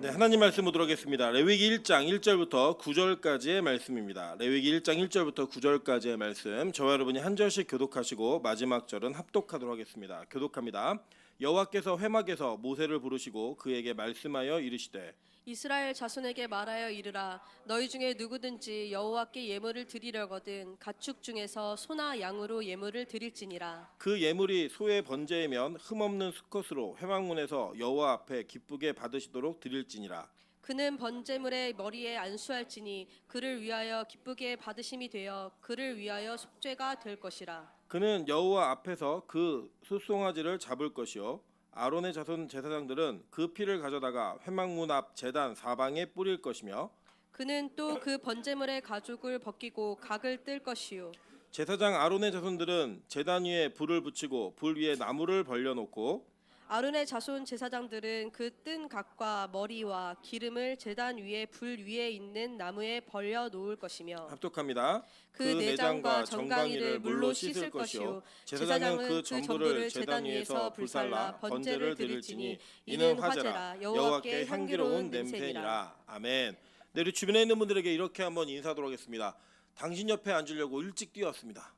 네, 하나님 말씀 보도록 하겠습니다. 레위기 1장 1절부터 9절까지의 말씀입니다. 레위기 1장 1절부터 9절까지의 말씀, 저와 여러분이 한 절씩 교독하시고 마지막 절은 합독하도록 하겠습니다. 교독합니다. 여호와께서 회막에서 모세를 부르시고 그에게 말씀하여 이르시되 이스라엘 자손에게 말하여 이르라. 너희 중에 누구든지 여호와께 예물을 드리려거든 가축 중에서 소나 양으로 예물을 드릴지니라. 그 예물이 소의 번제이면 흠없는 수컷으로 회막문에서 여호와 앞에 기쁘게 받으시도록 드릴지니라. 그는 번제물의 머리에 안수할지니 그를 위하여 기쁘게 받으심이 되어 그를 위하여 속죄가 될 것이라. 그는 여호와 앞에서 그 숫송아지를 잡을 것이요 아론의 자손 제사장들은 그 피를 가져다가 회막문 앞 제단 사방에 뿌릴 것이며 그는 또 그 번제물의 가죽을 벗기고 각을 뜰 것이요 제사장 아론의 자손들은 제단 위에 불을 붙이고 불 위에 나무를 벌려놓고 아론의 자손 제사장들은 그 뜬 각과 머리와 기름을 제단 위에 불 위에 있는 나무에 벌려 놓을 것이며 합독합니다. 그 내장과 정강이를 물로 씻을 것이요 제사장은 그 전부를 제단 위에서 불살라 번제를 드릴지니 이는 화제라 여호와께 향기로운 냄새니라. 아멘. 네, 우리 주변에 있는 분들에게 이렇게 한번 인사하도록 하겠습니다. 당신 옆에 앉으려고 일찍 뛰었습니다.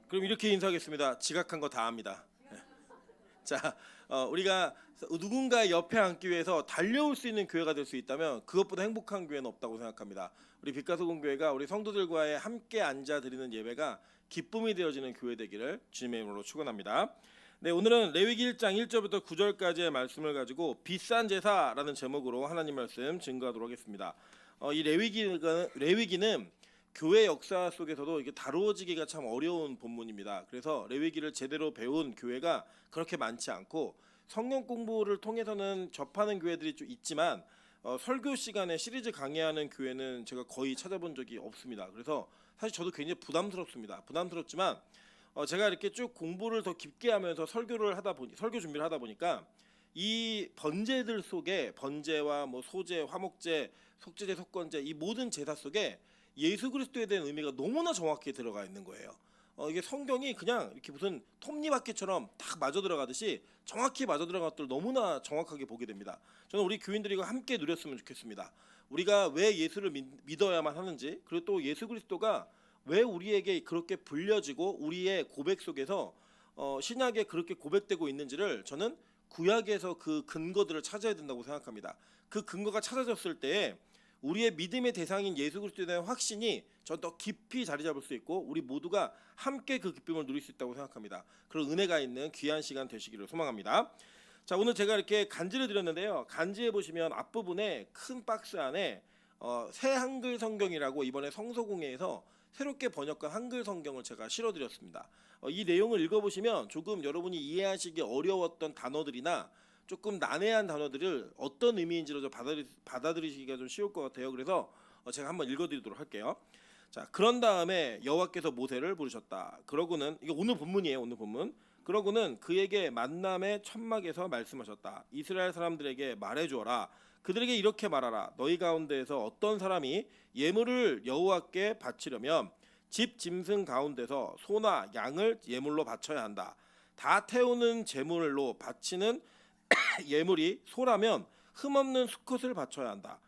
그럼 이렇게 인사하겠습니다. 지각한 거 다 합니다. 자, 우리가 누군가의 옆에 앉기 위해서 달려올 수 있는 교회가 될 수 있다면 그것보다 행복한 교회는 없다고 생각합니다. 우리 빛가소금 교회가 우리 성도들과의 함께 앉아 드리는 예배가 기쁨이 되어지는 교회 되기를 주님의 이름으로 축원합니다. 네, 오늘은 레위기 1장 1절부터 9절까지의 말씀을 가지고 비싼 제사라는 제목으로 하나님 말씀 증거하도록 하겠습니다. 이 레위기는 교회 역사 속에서도 이게 다루어지기가 참 어려운 본문입니다. 그래서 레위기를 제대로 배운 교회가 그렇게 많지 않고 성경 공부를 통해서는 접하는 교회들이 좀 있지만 설교 시간에 시리즈 강의하는 교회는 제가 거의 찾아본 적이 없습니다. 그래서 사실 저도 굉장히 부담스럽습니다. 부담스럽지만 제가 이렇게 쭉 공부를 더 깊게 하면서 설교 준비를 하다 보니까 이 번제들 속에 번제와 뭐 소제, 화목제, 속죄제, 속건제 이 모든 제사 속에 예수 그리스도에 대한 의미가 너무나 정확히 들어가 있는 거예요. 이게 성경이 그냥 이렇게 무슨 톱니바퀴처럼 딱 맞아 들어가듯이 정확히 맞아 들어간 것들 너무나 정확하게 보게 됩니다. 저는 우리 교인들이 이거 함께 누렸으면 좋겠습니다. 우리가 왜 예수를 믿어야만 하는지, 그리고 또 예수 그리스도가 왜 우리에게 그렇게 불려지고 우리의 고백 속에서 신약에 그렇게 고백되고 있는지를 저는 구약에서 그 근거들을 찾아야 된다고 생각합니다. 그 근거가 찾아졌을 때 우리의 믿음의 대상인 예수 그리스도에 대한 확신이 저 더 깊이 자리 잡을 수 있고 우리 모두가 함께 그 기쁨을 누릴 수 있다고 생각합니다. 그런 은혜가 있는 귀한 시간 되시기를 소망합니다. 자, 오늘 제가 이렇게 간지를 드렸는데요. 간지에 보시면 앞부분에 큰 박스 안에 새 한글 성경이라고 이번에 성서공회에서 새롭게 번역한 한글 성경을 제가 실어드렸습니다. 이 내용을 읽어보시면 조금 여러분이 이해하시기 어려웠던 단어들이나 조금 난해한 단어들을 어떤 의미인지로 좀 받아들이시기가 좀 쉬울 것 같아요. 그래서 제가 한번 읽어드리도록 할게요. 자, 그런 다음에 여호와께서 모세를 부르셨다. 그러고는 이게 오늘 본문이에요. 오늘 본문. 그러고는 그에게 만남의 천막에서 말씀하셨다. 이스라엘 사람들에게 말해주어라. 그들에게 이렇게 말하라. 너희 가운데에서 어떤 사람이 예물을 여호와께 바치려면 집 짐승 가운데서 소나 양을 예물로 바쳐야 한다. 다 태우는 제물로 바치는 예물이 소라면 흠없는 수컷을 바쳐야 한다.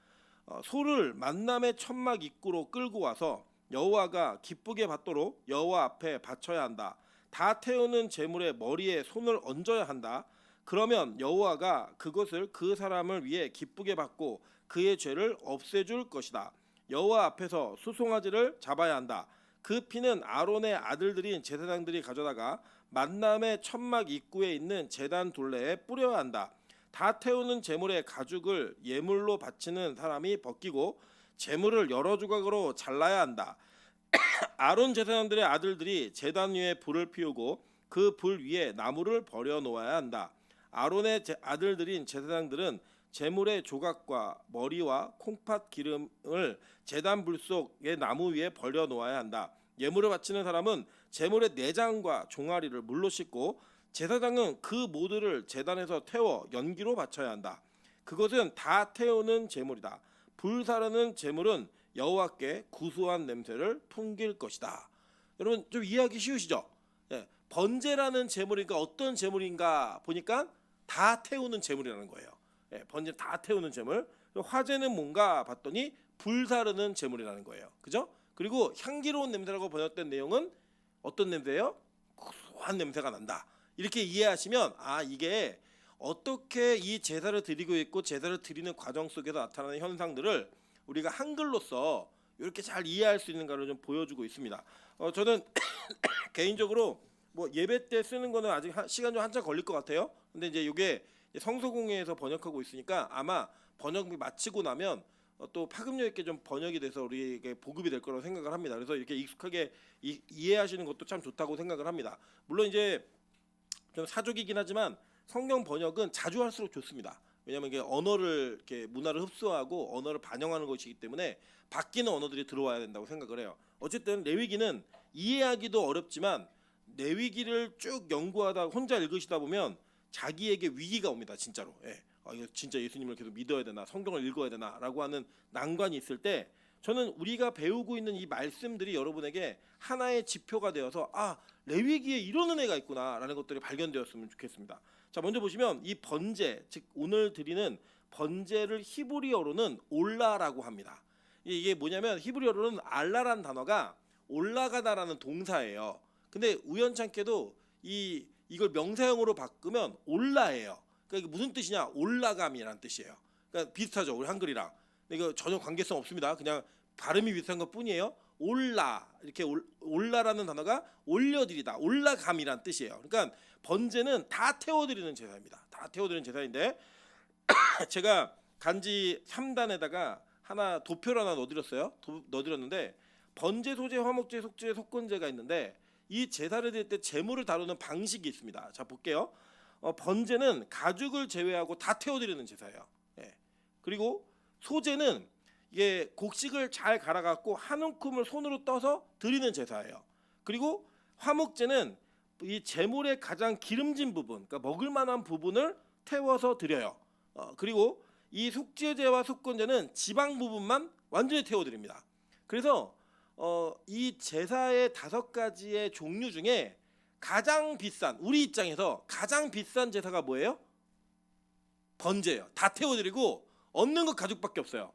소를 만남의 천막 입구로 끌고 와서 여호와가 기쁘게 받도록 여호와 앞에 바쳐야 한다. 다 태우는 제물의 머리에 손을 얹어야 한다. 그러면 여호와가 그것을 그 사람을 위해 기쁘게 받고 그의 죄를 없애줄 것이다. 여호와 앞에서 수송아지를 잡아야 한다. 그 피는 아론의 아들들인 제사장들이 가져다가 만남의 천막 입구에 있는 제단 둘레에 뿌려야 한다. 다 태우는 제물의 가죽을 예물로 바치는 사람이 벗기고 제물을 여러 조각으로 잘라야 한다. 아론 제사장들의 아들들이 제단 위에 불을 피우고 그 불 위에 나무를 버려 놓아야 한다. 아론의 아들들인 제사장들은 제물의 조각과 머리와 콩팥 기름을 제단 불 속의 나무 위에 버려 놓아야 한다. 예물을 바치는 사람은 제물의 내장과 종아리를 물로 씻고 제사장은 그 모두를 제단에서 태워 연기로 바쳐야 한다. 그것은 다 태우는 제물이다. 불사르는 제물은 여호와께 구수한 냄새를 풍길 것이다. 여러분 좀 이해하기 쉬우시죠? 번제라는 제물이니까 어떤 제물인가 보니까 다 태우는 재물이라는 거예요. 예, 번제는 다 태우는 재물. 화제는 뭔가 봤더니 불사르는 재물이라는 거예요. 그죠? 그리고 향기로운 냄새라고 번역된 내용은 어떤 냄새예요? 고소한 냄새가 난다. 이렇게 이해하시면 이게 어떻게 이 제사를 드리고 있고 제사를 드리는 과정 속에서 나타나는 현상들을 우리가 한글로서 이렇게 잘 이해할 수 있는가를 좀 보여주고 있습니다. 저는 개인적으로 뭐 예배 때 쓰는 거는 아직 시간 좀 한참 걸릴 것 같아요. 근데 이제 이게 성서공회에서 번역하고 있으니까 아마 번역이 마치고 나면 또 파급력 있게 좀 번역이 돼서 우리에게 보급이 될 거라고 생각을 합니다. 그래서 이렇게 익숙하게 이해하시는 것도 참 좋다고 생각을 합니다. 물론 이제 좀 사족이긴 하지만 성경 번역은 자주 할수록 좋습니다. 왜냐하면 이게 언어를 이렇게 문화를 흡수하고 언어를 반영하는 것이기 때문에 바뀌는 언어들이 들어와야 된다고 생각을 해요. 어쨌든 레위기는 이해하기도 어렵지만 레위기를 쭉 연구하다 혼자 읽으시다 보면 자기에게 위기가 옵니다. 진짜로. 예. 이거 진짜 예수님을 계속 믿어야 되나, 성경을 읽어야 되나라고 하는 난관이 있을 때 저는 우리가 배우고 있는 이 말씀들이 여러분에게 하나의 지표가 되어서 레위기에 이런 은혜가 있구나라는 것들이 발견되었으면 좋겠습니다. 자, 먼저 보시면 이 번제, 즉 오늘 드리는 번제를 히브리어로는 올라라고 합니다. 이게 뭐냐면 히브리어로는 알라라는 단어가 올라가다라는 동사예요. 근데 우연찮게도 이걸 명사형으로 바꾸면 올라예요. 그러니까 이게 무슨 뜻이냐? 올라감이라는 뜻이에요. 그러니까 비슷하죠, 우리 한글이랑. 근데 이거 전혀 관계성 없습니다. 그냥 발음이 비슷한 것뿐이에요. 올라, 이렇게 올라라는 단어가 올려드리다, 올라감이란 뜻이에요. 그러니까 번제는 다 태워드리는 제사입니다. 다 태워드리는 제사인데 제가 간지 3단에다가 도표를 하나 넣어드렸어요. 넣어드렸는데 번제, 소제, 화목제, 속죄, 속건제가 있는데 이 제사를 드릴 때 제물을 다루는 방식이 있습니다. 자, 볼게요. 번제는 가죽을 제외하고 다 태워드리는 제사예요. 예. 그리고 소제는 이게 곡식을 잘 갈아갖고 한 움큼을 손으로 떠서 드리는 제사예요. 그리고 화목제는 이 제물의 가장 기름진 부분, 그러니까 먹을 만한 부분을 태워서 드려요. 그리고 이 속죄제와 속건제는 지방 부분만 완전히 태워드립니다. 그래서 이 제사의 5가지의 종류 중에 가장 비싼, 우리 입장에서 가장 비싼 제사가 뭐예요? 번제예요. 다 태워드리고 얻는 것 가죽밖에 없어요.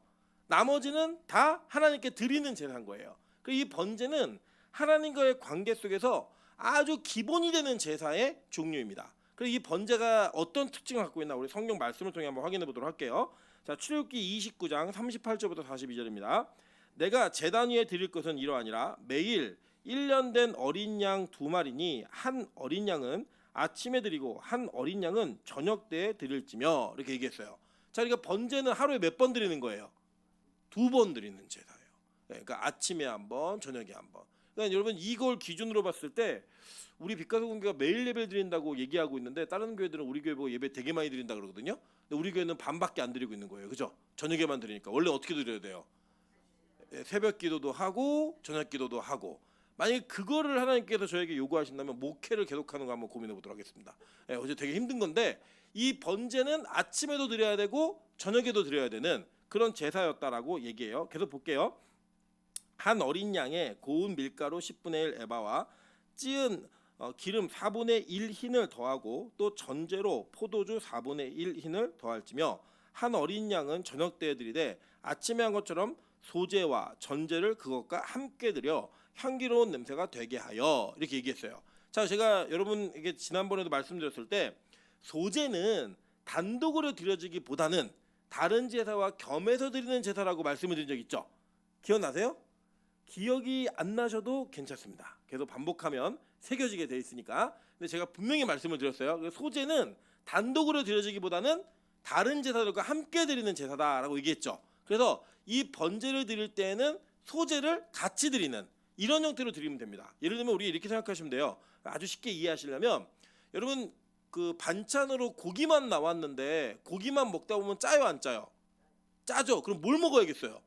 나머지는 다 하나님께 드리는 제사인 거예요. 그리고 이 번제는 하나님과의 관계 속에서 아주 기본이 되는 제사의 종류입니다. 그리고 이 번제가 어떤 특징을 갖고 있나 우리 성경 말씀을 통해 한번 확인해 보도록 할게요. 자, 출애굽기 29장 38절부터 42절입니다. 내가 제단 위에 드릴 것은 이러하니라. 매일 1년 된 어린 양 2마리니 한 어린 양은 아침에 드리고 한 어린 양은 저녁 때에 드릴지며, 이렇게 얘기했어요. 자, 그러니까 번제는 하루에 몇 번 드리는 거예요? 2번 드리는 제사예요. 그러니까 아침에 한 번, 저녁에 한 번. 그러니까 여러분 이걸 기준으로 봤을 때 우리 빛가서 공교가 매일 예배 드린다고 얘기하고 있는데 다른 교회들은 우리 교회 보고 예배 되게 많이 드린다 그러거든요. 근데 우리 교회는 반밖에 안 드리고 있는 거예요. 그죠? 저녁에만 드리니까. 원래 어떻게 드려야 돼요? 새벽 기도도 하고 저녁 기도도 하고. 만약에 그거를 하나님께서 저에게 요구하신다면 목회를 계속하는 거 한번 고민해 보도록 하겠습니다. 어제 되게 힘든 건데 이 번제는 아침에도 드려야 되고 저녁에도 드려야 되는 그런 제사였다라고 얘기해요. 계속 볼게요. 한 어린 양에 고운 밀가루 10분의 1 에바와 찌은 기름 4분의 1 흰을 더하고 또 전제로 포도주 4분의 1 흰을 더할지며, 한 어린 양은 저녁 때에 드리되 아침에 한 것처럼 소제와 전제를 그것과 함께 드려 향기로운 냄새가 되게 하여, 이렇게 얘기했어요. 자, 제가 여러분에게 지난번에도 말씀드렸을 때 소제는 단독으로 드려지기보다는 다른 제사와 겸해서 드리는 제사라고 말씀을 드린 적 있죠? 기억나세요? 기억이 안 나셔도 괜찮습니다. 계속 반복하면 새겨지게 돼 있으니까. 근데 제가 분명히 말씀을 드렸어요. 소제는 단독으로 드려지기보다는 다른 제사들과 함께 드리는 제사다라고 얘기했죠. 그래서 이 번제를 드릴 때에는 소제를 같이 드리는 이런 형태로 드리면 됩니다. 예를 들면 우리 이렇게 생각하시면 돼요. 아주 쉽게 이해하시려면 여러분 그 반찬으로 고기만 나왔는데 고기만 먹다 보면 짜요, 안 짜요? 짜죠. 그럼 뭘 먹어야겠어요?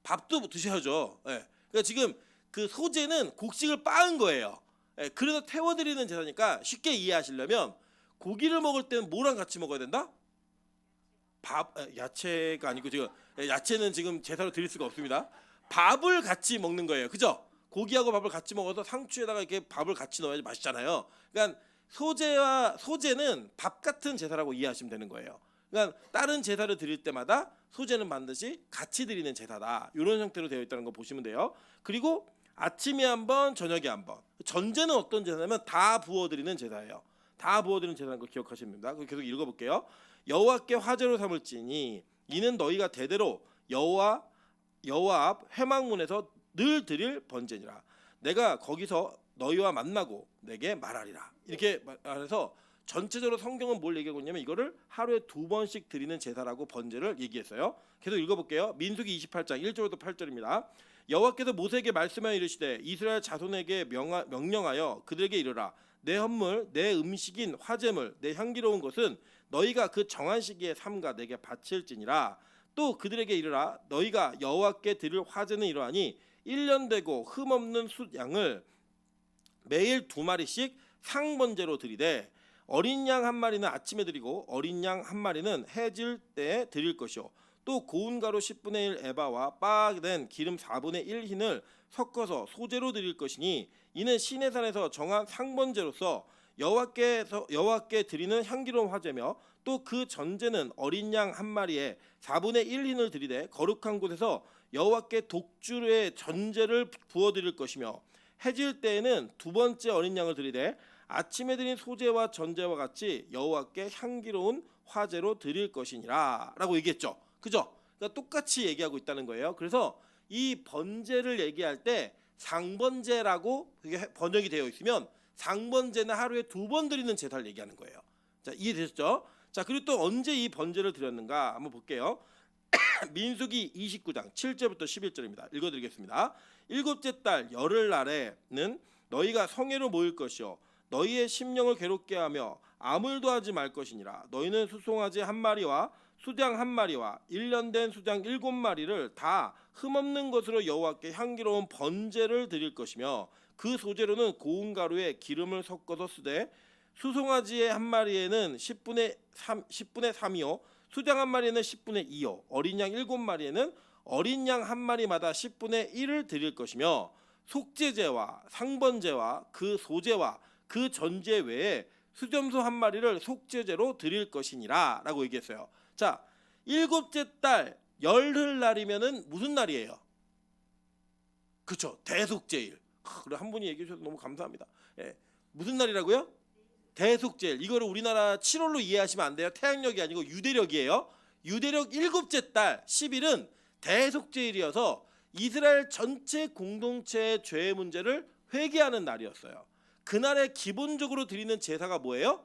밥도 드셔야죠. 그러니까 지금 그 소제는 곡식을 빻은 거예요. 그래서 태워드리는 제사니까 쉽게 이해하시려면 고기를 먹을 때는 뭐랑 같이 먹어야 된다? 야채가 아니고 지금 야채는 지금 제사로 드릴 수가 없습니다. 밥을 같이 먹는 거예요. 그죠? 고기하고 밥을 같이 먹어서 상추에다가 이렇게 밥을 같이 넣어야지 맛있잖아요. 그러니까 소제는 밥 같은 제사라고 이해하시면 되는 거예요. 그러니까 다른 제사를 드릴 때마다 소제는 반드시 같이 드리는 제사다. 이런 형태로 되어 있다는 거 보시면 돼요. 그리고 아침에 한 번, 저녁에 한 번. 전제는 어떤 제사냐면 다 부어드리는 제사예요. 다 부어드리는 제사라는 거 기억하시면 됩니다. 계속 읽어볼게요. 여호와께 화제로 삼을지니 이는 너희가 대대로 여호와 앞 회막문에서 늘 드릴 번제니라. 내가 거기서 너희와 만나고 내게 말하리라. 이렇게 말해서 전체적으로 성경은 뭘 얘기하고 있냐면 이거를 하루에 2번씩 드리는 제사라고 번제를 얘기했어요. 계속 읽어볼게요. 민수기 28장 1절부터 8절입니다. 여호와께서 모세에게 말씀하여 이르시되 이스라엘 자손에게 명령하여 그들에게 이르라. 내 헌물 내 음식인 화제물 내 향기로운 것은 너희가 그 정한 시기에 삼가 내게 바칠지니라. 또 그들에게 이르라. 너희가 여호와께 드릴 화제는 이러하니 1년 되고 흠없는 숫양을 매일 2마리씩 상번제로 드리되 어린 양 1마리는 아침에 드리고 어린 양 1마리는 해질 때에 드릴 것이요 또 고운 가루 10분의 1 에바와 빻아낸 기름 4분의 1 흰을 섞어서 소제로 드릴 것이니 이는 시내산에서 정한 상번제로서 여호와께 드리는 향기로운 화제며 또 그 전제는 어린 양 1마리에 4분의 1 흰을 드리되 거룩한 곳에서 여호와께 독주의 전제를 부어 드릴 것이며 해질 때에는 2번째 어린 양을 드리되 아침에 드린 소제와 전제와 같이 여호와께 향기로운 화제로 드릴 것이니라 라고 얘기했죠. 그죠? 그러니까 똑같이 얘기하고 있다는 거예요. 그래서 이 번제를 얘기할 때 상번제라고 그게 번역이 되어 있으면 상번제는 하루에 2번 드리는 제사를 얘기하는 거예요. 자, 이해되셨죠? 자, 그리고 또 언제 이 번제를 드렸는가 한번 볼게요. 민수기 29장 7절부터 11절입니다. 읽어드리겠습니다. 7째 달 열흘날에는 너희가 성회로 모일 것이요 너희의 심령을 괴롭게 하며 아무 일도 하지 말 것이니라. 너희는 수송아지 1마리와 수장 1마리와 1년 된 수장 7마리를 다 흠없는 것으로 여호와께 향기로운 번제를 드릴 것이며 그 소제로는 고운 가루에 기름을 섞어서 쓰되 수송아지의 1마리에는 10분의 3이요 수장 1마리에는 10분의 2요 어린 양 7마리에는 어린 양 1마리마다 10분의 1을 드릴 것이며 속죄제와 상번제와 그 소제와 그 전제 외에 수점소 1마리를 속죄제로 드릴 것이니라 라고 얘기했어요. 자, 7째 달 열흘날이면은 무슨 날이에요? 그렇죠, 대속제일. 그래 한 분이 얘기해 주셔서 너무 감사합니다. 예. 무슨 날이라고요? 대속제일. 이거를 우리나라 7월로 이해하시면 안 돼요. 태양력이 아니고 유대력이에요. 유대력 7째 달 10일은 대속제일이어서 이스라엘 전체 공동체의 죄의 문제를 회개하는 날이었어요. 그날에 기본적으로 드리는 제사가 뭐예요?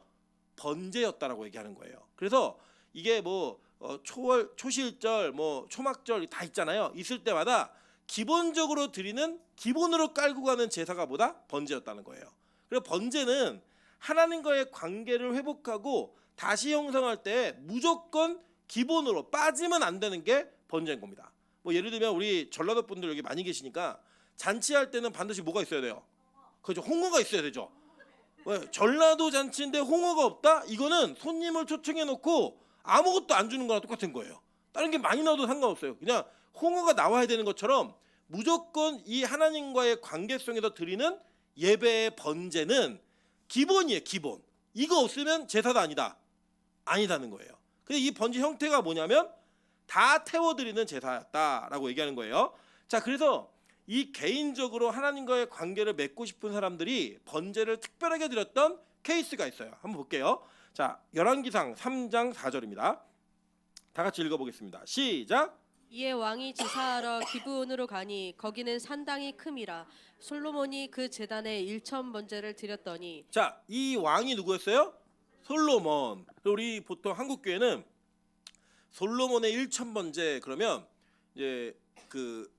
번제였다라고 얘기하는 거예요. 그래서 이게 뭐 초월, 초실절, 뭐 초막절 다 있잖아요. 있을 때마다 기본적으로 드리는 기본으로 깔고 가는 제사가 뭐다? 번제였다는 거예요. 그리고 번제는 하나님과의 관계를 회복하고 다시 형성할 때 무조건 기본으로 빠지면 안 되는 게 번제인 겁니다. 뭐 예를 들면 우리 전라도 분들 여기 많이 계시니까 잔치할 때는 반드시 뭐가 있어야 돼요? 그죠? 홍어가 있어야 되죠. 왜? 전라도 잔치인데 홍어가 없다? 이거는 손님을 초청해 놓고 아무것도 안 주는 거랑 똑같은 거예요. 다른 게 많이 나와도 상관없어요. 그냥 홍어가 나와야 되는 것처럼 무조건 이 하나님과의 관계성에서 드리는 예배의 번제는 기본이에요. 기본. 이거 없으면 제사도 아니다는 거예요. 근데 이 번제 형태가 뭐냐면 다 태워드리는 제사였다라고 얘기하는 거예요. 자, 그래서 이 개인적으로 하나님과의 관계를 맺고 싶은 사람들이 번제를 특별하게 드렸던 케이스가 있어요. 한번 볼게요. 자, 열왕기상 3장 4절입니다. 다 같이 읽어보겠습니다. 시작. 이에 왕이 지사하러 기브온으로 가니 거기는 산당이 큼이라. 솔로몬이 그 제단에 1천 번제를 드렸더니. 자, 이 왕이 누구였어요? 솔로몬. 우리 보통 한국 교회는 솔로몬의 1천 번제 그러면 이제 그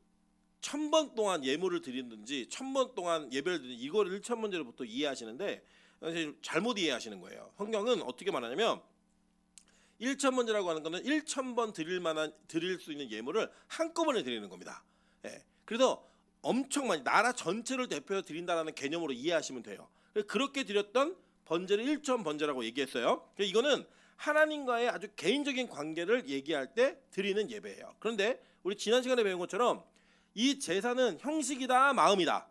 1000번 동안 예물을 드리든지 1000번 동안 예배를 드리든지 이거를 1천 번제로 보통 이해하시는데 사실 잘못 이해하시는 거예요. 성경은 어떻게 말하냐면 1천 번제라고 하는 거는 1000번 드릴 수 있는 예물을 한꺼번에 드리는 겁니다. 예. 그래서 엄청 많이 나라 전체를 대표해서 드린다라는 개념으로 이해하시면 돼요. 그렇게 드렸던 번제를 1천 번제라고 얘기했어요. 이거는 하나님과의 아주 개인적인 관계를 얘기할 때 드리는 예배예요. 그런데 우리 지난 시간에 배운 것처럼 이 제사는 형식이다, 마음이다.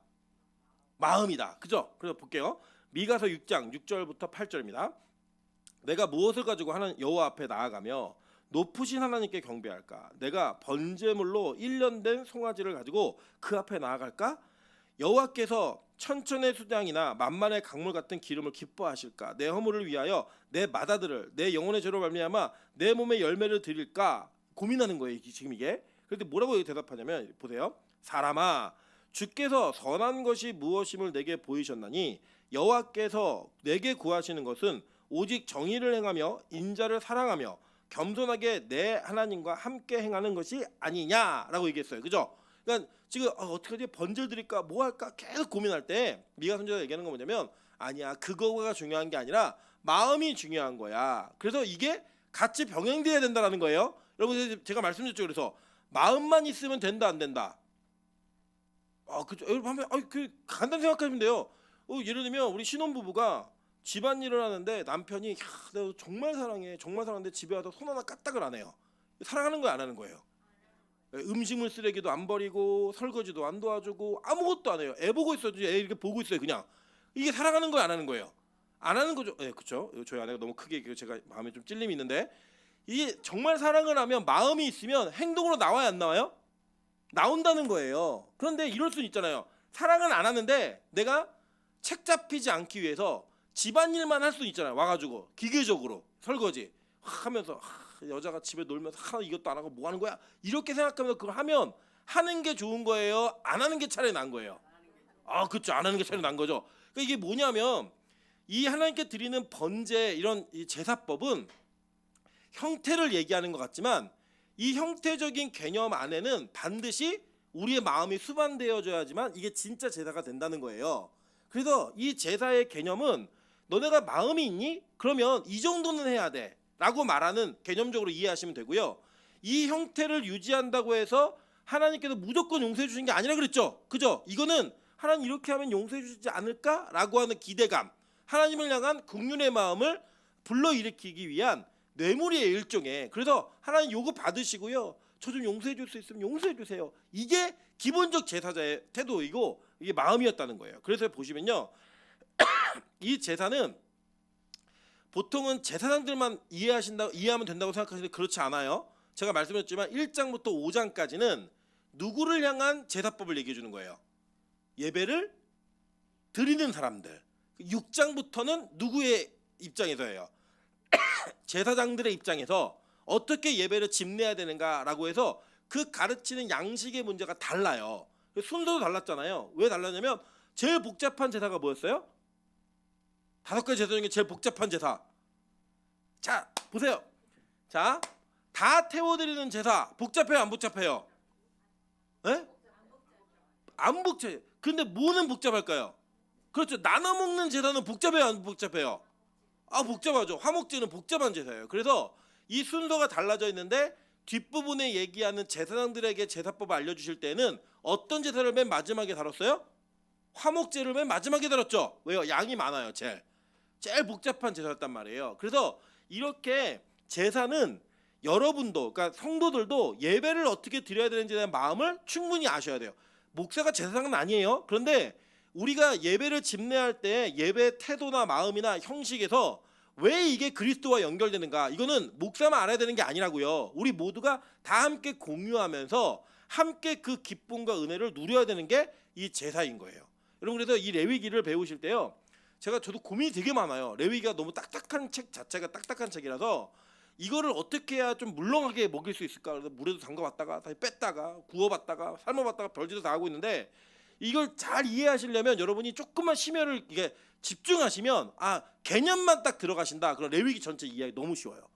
그죠? 그래서 볼게요. 미가서 6장 6절부터 8절입니다. 내가 무엇을 가지고 하는 여호와 앞에 나아가며 높으신 하나님께 경배할까? 내가 번제물로 1년 된 송아지를 가지고 그 앞에 나아갈까? 여호와께서 천천의 수장이나 만만의 강물 같은 기름을 기뻐하실까? 내 허물을 위하여 내 맏아들을 내 영혼의 죄로 말미암아 내 몸의 열매를 드릴까? 고민하는 거예요 지금 이게. 그런데 뭐라고 대답하냐면 보세요. 사람아, 주께서 선한 것이 무엇임을 내게 보이셨나니 여호와께서 내게 구하시는 것은 오직 정의를 행하며 인자를 사랑하며 겸손하게 내 하나님과 함께 행하는 것이 아니냐라고 얘기했어요. 그죠? 그러니까 지금 어떻게 하지? 번제를 드릴까? 뭐 할까? 계속 고민할 때 미가 선지자가 얘기하는 건 뭐냐면 아니야, 그거가 중요한 게 아니라 마음이 중요한 거야. 그래서 이게 같이 병행돼야 된다라는 거예요. 여러분, 제가 말씀드렸죠. 그래서 마음만 있으면 된다 안 된다. 그죠? 여러분 한번 그 간단히 생각하시면 돼요. 예를 들면 우리 신혼부부가 집안일을 하는데 남편이 야, 내가 정말 사랑해, 정말 사랑하는데 집에 와서 손 하나 까딱을 안 해요. 사랑하는 거야, 안 하는 거예요? 음식물 쓰레기도 안 버리고 설거지도 안 도와주고 아무것도 안 해요. 애 보고 있어도 애 이렇게 보고 있어요. 그냥 이게 사랑하는 거야, 안 하는 거예요? 안 하는 거죠. 네, 그렇죠. 저희 아내가 너무 크게 얘기해서 제가 마음에 좀 찔림이 있는데 이게 정말 사랑을 하면 마음이 있으면 행동으로 나와야 안 나와요? 나온다는 거예요. 그런데 이럴 수는 있잖아요. 사랑은 안 하는데 내가 책 잡히지 않기 위해서 집안일만 할 수는 있잖아요. 와가지고 기계적으로 설거지 하면서 여자가 집에 놀면서 이것도 안 하고 뭐 하는 거야? 이렇게 생각하면서 그걸 하면 하는 게 좋은 거예요? 안 하는 게 차라리 난 거예요? 그렇죠. 안 하는 게 차라리 난 거죠. 그러니까 이게 뭐냐면 이 하나님께 드리는 번제 이런 이 제사법은 형태를 얘기하는 것 같지만 이 형태적인 개념 안에는 반드시 우리의 마음이 수반되어져야지만 이게 진짜 제사가 된다는 거예요. 그래서 이 제사의 개념은 너네가 마음이 있니? 그러면 이 정도는 해야 돼 라고 말하는 개념적으로 이해하시면 되고요. 이 형태를 유지한다고 해서 하나님께서 무조건 용서해 주시는 게 아니라 그랬죠. 그죠? 이거는 하나님 이렇게 하면 용서해 주시지 않을까라고 하는 기대감, 하나님을 향한 긍휼의 마음을 불러일으키기 위한 뇌물이에요, 일종의. 그래서 하나님 요거 받으시고요, 저 좀 용서해 줄 수 있으면 용서해 주세요. 이게 기본적 제사자의 태도이고 이게 마음이었다는 거예요. 그래서 보시면요, 이 제사는 보통은 제사장들만 이해하면 된다고 생각하시는데 그렇지 않아요. 제가 말씀드렸지만 1장부터 5장까지는 누구를 향한 제사법을 얘기해 주는 거예요? 예배를 드리는 사람들. 6장부터는 누구의 입장에서예요? 제사장들의 입장에서 어떻게 예배를 집내야 되는가라고 해서 그 가르치는 양식의 문제가 달라요. 순서도 달랐잖아요. 왜 달랐냐면 제일 복잡한 제사가 뭐였어요? 5가지 제사 중에 제일 복잡한 제사. 자, 보세요. 자, 다 태워드리는 제사 복잡해요, 안 복잡해요? 에? 안 복잡해요. 근데 뭐는 복잡할까요? 그렇죠. 나눠 먹는 제사는 복잡해요, 안 복잡해요? 복잡하죠. 화목제는 복잡한 제사예요. 그래서 이 순서가 달라져 있는데 뒷부분에 얘기하는 제사장들에게 제사법을 알려주실 때는 어떤 제사를 맨 마지막에 다뤘어요? 화목제를 맨 마지막에 다뤘죠. 왜요? 양이 많아요. 제일 복잡한 제사였단 말이에요. 그래서 이렇게 제사는 여러분도, 그러니까 성도들도 예배를 어떻게 드려야 되는지에 대한 마음을 충분히 아셔야 돼요. 목사가 제사장은 아니에요. 그런데 우리가 예배를 집례할 때 예배 태도나 마음이나 형식에서 왜 이게 그리스도와 연결되는가, 이거는 목사만 알아야 되는 게 아니라고요. 우리 모두가 다 함께 공유하면서 함께 그 기쁨과 은혜를 누려야 되는 게 이 제사인 거예요. 여러분, 그래서 이 레위기를 배우실 때요, 저도 고민이 되게 많아요. 레위기가 너무 딱딱한 책 자체가 딱딱한 책이라서 이거를 어떻게 해야 좀 물렁하게 먹일 수 있을까. 그래서 물에도 담가봤다가 다시 뺐다가 구워봤다가 삶아봤다가 별짓을 다 하고 있는데, 이걸 잘 이해하시려면 여러분이 조금만 심혈을 이게 집중하시면 개념만 딱 들어가신다. 그럼 레위기 전체 이해하기 너무 쉬워요.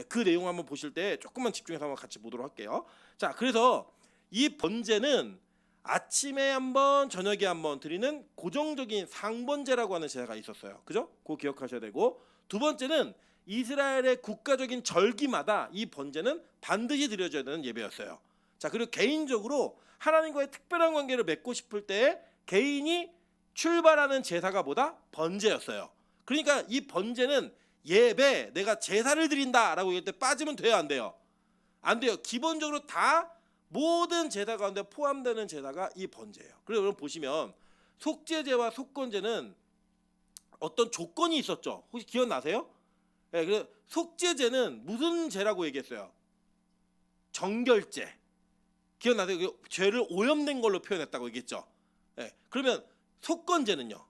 그 내용 한번 보실 때 조금만 집중해서 한번 같이 보도록 할게요. 자, 그래서 이 번제는 아침에 한번 저녁에 한번 드리는 고정적인 상번제라고 하는 제사가 있었어요. 그죠? 그거 기억하셔야 되고, 두 번째는 이스라엘의 국가적인 절기마다 이 번제는 반드시 드려져야 되는 예배였어요. 자, 그리고 개인적으로 하나님과의 특별한 관계를 맺고 싶을 때 개인이 출발하는 제사가 뭐다? 번제였어요. 그러니까 이 번제는 예배, 내가 제사를 드린다라고 얘기할 때 빠지면 돼요, 안 돼요? 안 돼요. 기본적으로 다 모든 제사 가운데 포함되는 제사가 이 번제예요. 그래서 여러분 보시면 속죄제와 속건제는 어떤 조건이 있었죠. 혹시 기억나세요? 예, 그래서 속죄제는 무슨 죄라고 얘기했어요? 정결죄. 기억나세요? 그 죄를 오염된 걸로 표현했다고 얘기했죠. 예, 그러면 속건제는요?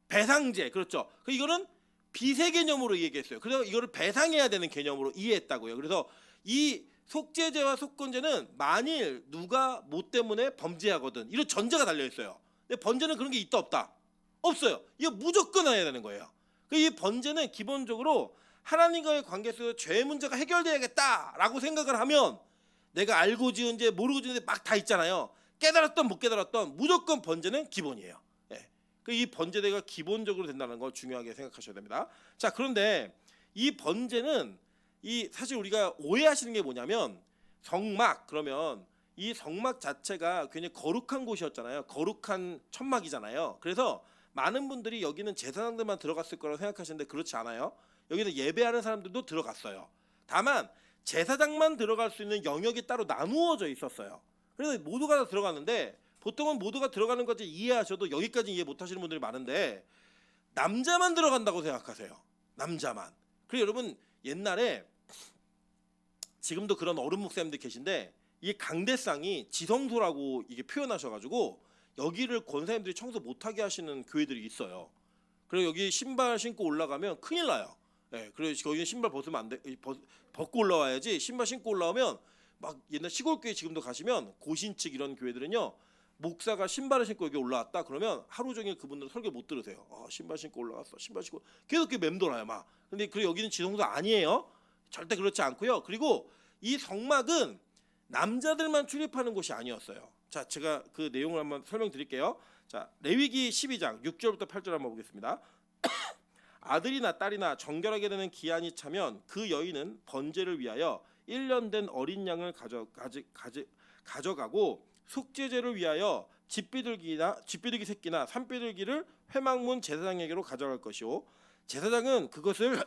배상제. 그렇죠. 이거는 비세 개념으로 얘기했어요. 그래서 이거를 배상해야 되는 개념으로 이해했다고요. 그래서 이 속죄제와 속건제는 만일 누가 뭐 때문에 범죄하거든 이런 전제가 달려 있어요. 근데 번제는 그런 게 있다 없다? 없어요. 이거 무조건 해야 되는 거예요. 이 번제는 기본적으로 하나님과의 관계 속에서 죄 문제가 해결돼야겠다라고 생각을 하면 내가 알고 지은 죄 모르고 지은 죄 막 다 있잖아요. 깨달았던 못 깨달았던 무조건 번제는 기본이에요. 예. 이 번제대가 기본적으로 된다는 걸 중요하게 생각하셔야 됩니다. 자, 그런데 이 번제는 이 사실 우리가 오해하시는 게 뭐냐면 성막 그러면 이 성막 자체가 굉장히 거룩한 곳이었잖아요. 거룩한 천막이잖아요. 그래서 많은 분들이 여기는 제사장들만 들어갔을 거라고 생각하시는데 그렇지 않아요. 여기는 예배하는 사람들도 들어갔어요. 다만 제사장만 들어갈 수 있는 영역이 따로 나누어져 있었어요. 그래서 모두가 다 들어갔는데 보통은 모두가 들어가는 것을 이해하셔도 여기까지 이해 못하시는 분들이 많은데 남자만 들어간다고 생각하세요. 남자만. 그리고 여러분 옛날에 지금도 그런 어른 목사님들 계신데 이 강대상이 지성소라고 이게 표현하셔가지고 여기를 권사님들이 청소 못하게 하시는 교회들이 있어요. 그리고 여기 신발 신고 올라가면 큰일 나요. 예, 그래서 거기 신발 벗으면 안 돼. 벗고 올라와야지. 신발 신고 올라오면 막 옛날 시골 교회 지금도 가시면 고신측 이런 교회들은요. 목사가 신발을 신고 여기 올라왔다 그러면 하루 종일 그분들은 설교 못 들으세요. 신발 신고 올라갔어. 신발 신고 계속 이렇게 맴돌아요 막. 근데 그리고 여기는 지성소 아니에요. 절대 그렇지 않고요. 그리고 이 성막은 남자들만 출입하는 곳이 아니었어요. 자, 제가 그 내용을 한번 설명드릴게요. 자, 레위기 12장 6절부터 8절 한번 보겠습니다. 아들이나 딸이나 정결하게 되는 기한이 차면 그 여인은 번제를 위하여 1년 된 어린 양을 가져가고 속죄제를 위하여 집비둘기 새끼나 산비둘기를 회막문 제사장에게로 가져갈 것이요 제사장은 그것을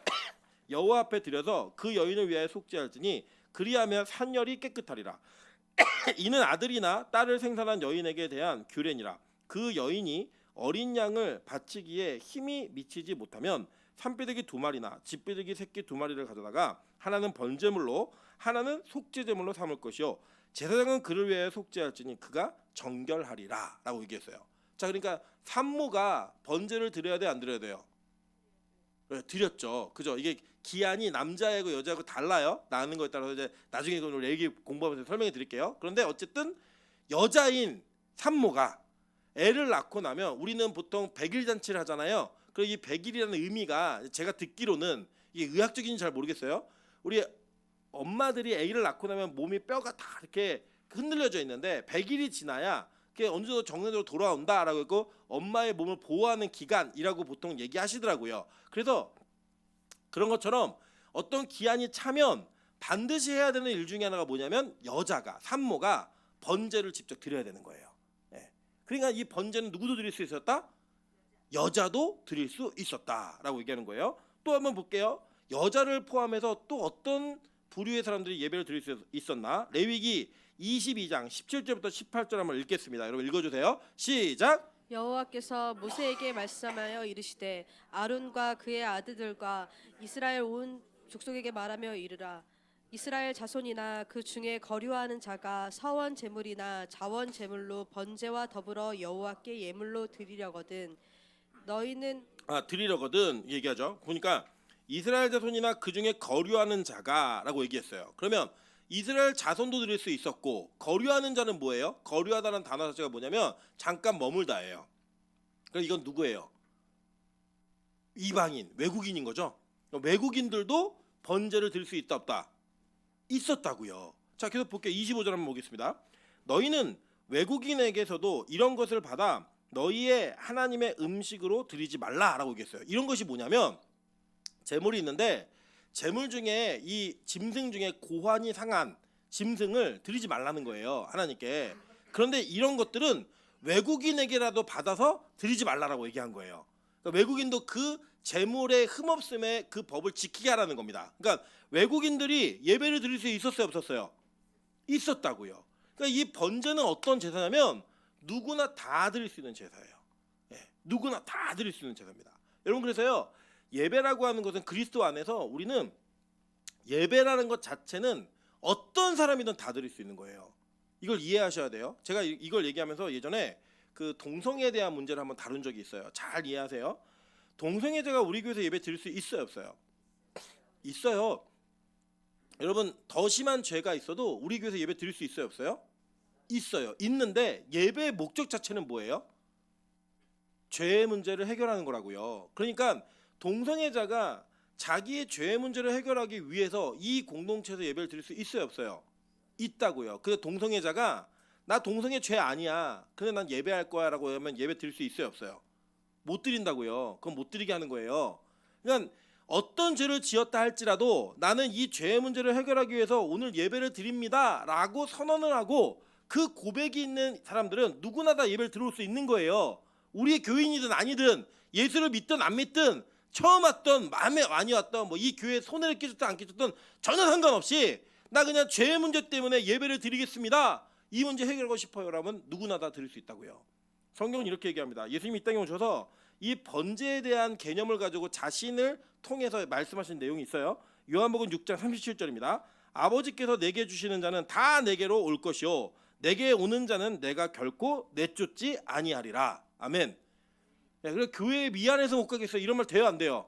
여호와 앞에 들여서 그 여인을 위하여 속죄할지니 그리하면 산열이 깨끗하리라. 이는 아들이나 딸을 생산한 여인에게 대한 규례니라. 그 여인이 어린 양을 바치기에 힘이 미치지 못하면 산비둘기 2마리나 집비둘기 새끼 2마리를 가져다가 하나는 번제물로 하나는 속죄제물로 삼을 것이요 제사장은 그를 위하여 속죄할지니 그가 정결하리라 라고 얘기했어요. 자, 그러니까 산모가 번제를 드려야 돼 안 드려야 돼요? 네, 드렸죠. 그죠? 이게 기한이 남자하고 여자하고 달라요. 나는 거에 따라서 이제 나중에 그걸 얘기 공부하면서 설명해 드릴게요. 그런데 어쨌든 여자인 산모가 애를 낳고 나면 우리는 보통 100일 잔치를 하잖아요. 그리고 이 100일이라는 의미가 제가 듣기로는 이게 의학적인지 잘 모르겠어요. 우리 엄마들이 아기를 낳고 나면 몸이 뼈가 다 이렇게 흔들려져 있는데 100일이 지나야 그게 어느 정도 정상적으로 돌아온다라고 했고 엄마의 몸을 보호하는 기간이라고 보통 얘기하시더라고요. 그래서 그런 것처럼 어떤 기한이 차면 반드시 해야 되는 일 중에 하나가 뭐냐면 여자가 산모가 번제를 직접 드려야 되는 거예요. 예. 그러니까 이 번제는 누구도 드릴 수 있었다? 여자도 드릴 수 있었다라고 얘기하는 거예요. 또 한번 볼게요. 여자를 포함해서 또 어떤 부류의 사람들이 예배를 드릴 수 있었나? 레위기 22장 17절부터 18절 한번 읽겠습니다. 여러분 읽어주세요. 시작. 여호와께서 모세에게 말씀하여 이르시되 아론과 그의 아들들과 이스라엘 온 족속에게 말하며 이르라. 이스라엘 자손이나 그 중에 거류하는 자가 서원 제물이나 자원 제물로 번제와 더불어 여호와께 예물로 드리려거든 너희는 드리려거든 얘기하죠. 보니까 이스라엘 자손이나 그 중에 거류하는 자가라고 얘기했어요. 그러면 이스라엘 자손도 드릴 수 있었고 거류하는 자는 뭐예요? 거류하다는 단어 자체가 뭐냐면 잠깐 머물다예요. 그럼 이건 누구예요? 이방인, 외국인인 거죠. 외국인들도 번제를 드릴 수 있다 없다? 있었다고요. 자, 계속 볼게요. 25절 한번 보겠습니다. 너희는 외국인에게서도 이런 것을 받아 너희의 하나님의 음식으로 드리지 말라라고 얘기했어요. 이런 것이 뭐냐면 제물이 있는데 제물 중에 이 짐승 중에 고환이 상한 짐승을 드리지 말라는 거예요. 하나님께. 그런데 이런 것들은 외국인에게라도 받아서 드리지 말라라고 얘기한 거예요. 그러니까 외국인도 그 제물의 흠없음에 그 법을 지키게 하라는 겁니다. 그러니까 외국인들이 예배를 드릴 수 있었어요, 없었어요? 있었다고요. 그러니까 이 번제는 어떤 제사냐면 누구나 다 드릴 수 있는 제사예요. 예, 누구나 다 드릴 수 있는 제사입니다. 여러분 그래서요 예배라고 하는 것은 그리스도 안에서 우리는 예배라는 것 자체는 어떤 사람이든 다 드릴 수 있는 거예요. 이걸 이해하셔야 돼요. 제가 이걸 얘기하면서 예전에 그 동성애에 대한 문제를 한번 다룬 적이 있어요. 잘 이해하세요. 동성애자가 우리 교회에서 예배 드릴 수 있어요, 없어요? 있어요. 여러분 더 심한 죄가 있어도 우리 교회에서 예배 드릴 수 있어요, 없어요? 있어요. 있는데 예배의 목적 자체는 뭐예요? 죄의 문제를 해결하는 거라고요. 그러니까 동성애자가 자기의 죄의 문제를 해결하기 위해서 이 공동체에서 예배를 드릴 수 있어요, 없어요? 있다고요. 근데 동성애자가 나 동성애 죄 아니야, 근데 난 예배할 거야 라고 하면 예배 드릴 수 있어요, 없어요? 못 드린다고요. 그건 못 드리게 하는 거예요. 그러니까 어떤 죄를 지었다 할지라도 나는 이 죄의 문제를 해결하기 위해서 오늘 예배를 드립니다 라고 선언을 하고 그 고백이 있는 사람들은 누구나 다 예배를 들어올 수 있는 거예요. 우리 교인이든 아니든 예수를 믿든 안 믿든 처음 왔던 마음에 많이 왔던 뭐 이 교회에 손해를 끼쳤든 안 끼쳤든 전혀 상관없이 나 그냥 죄의 문제 때문에 예배를 드리겠습니다, 이 문제 해결하고 싶어요 라면 누구나 다 드릴 수 있다고요. 성경은 이렇게 얘기합니다. 예수님이 이 땅에 오셔서 이 번제에 대한 개념을 가지고 자신을 통해서 말씀하신 내용이 있어요. 요한복음 6장 37절입니다. 아버지께서 내게 주시는 자는 다 내게로 올 것이요 내게 오는 자는 내가 결코 내쫓지 아니하리라. 아멘. 그래서 교회에 미안해서 못 가겠어요 이런 말 돼요, 안 돼요?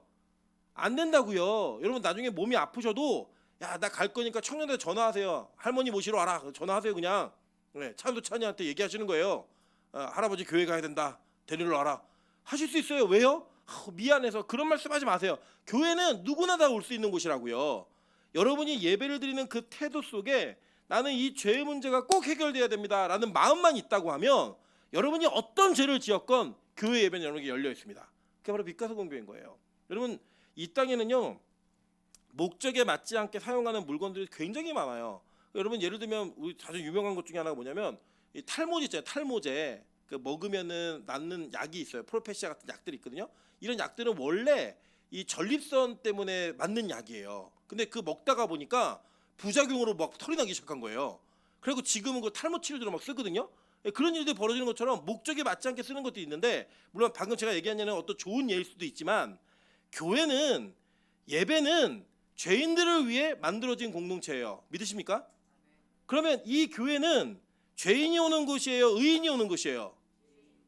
안 된다고요. 여러분 나중에 몸이 아프셔도 야 나 갈 거니까 청년들 전화하세요. 할머니 모시러 와라. 전화하세요 그냥. 네, 찬도찬이한테 얘기하시는 거예요. 할아버지 교회 가야 된다. 데리러 와라. 하실 수 있어요. 왜요? 미안해서. 그런 말씀하지 마세요. 교회는 누구나 다 올 수 있는 곳이라고요. 여러분이 예배를 드리는 그 태도 속에 나는 이 죄의 문제가 꼭 해결돼야 됩니다 라는 마음만 있다고 하면 여러분이 어떤 죄를 지었건 교회 예배는 여러분에게 열려 있습니다. 그게 바로 빛가서 공교인 거예요. 여러분 이 땅에는요 목적에 맞지 않게 사용하는 물건들이 굉장히 많아요. 여러분 예를 들면 우리 아주 유명한 것 중에 하나가 뭐냐면 이 탈모제 있잖아요. 탈모제 그 먹으면은 낫는 약이 있어요. 프로페시아 같은 약들이 있거든요. 이런 약들은 원래 이 전립선 때문에 맞는 약이에요. 근데 그 먹다가 보니까 부작용으로 막 털이 나기 시작한 거예요. 그리고 지금은 그 탈모 치료제로 막 쓰거든요. 그런 일들이 벌어지는 것처럼 목적에 맞지 않게 쓰는 것도 있는데 물론 방금 제가 얘기한 예는 어떤 좋은 예일 수도 있지만 교회는 예배는 죄인들을 위해 만들어진 공동체예요. 믿으십니까? 그러면 이 교회는 죄인이 오는 곳이에요, 의인이 오는 곳이에요?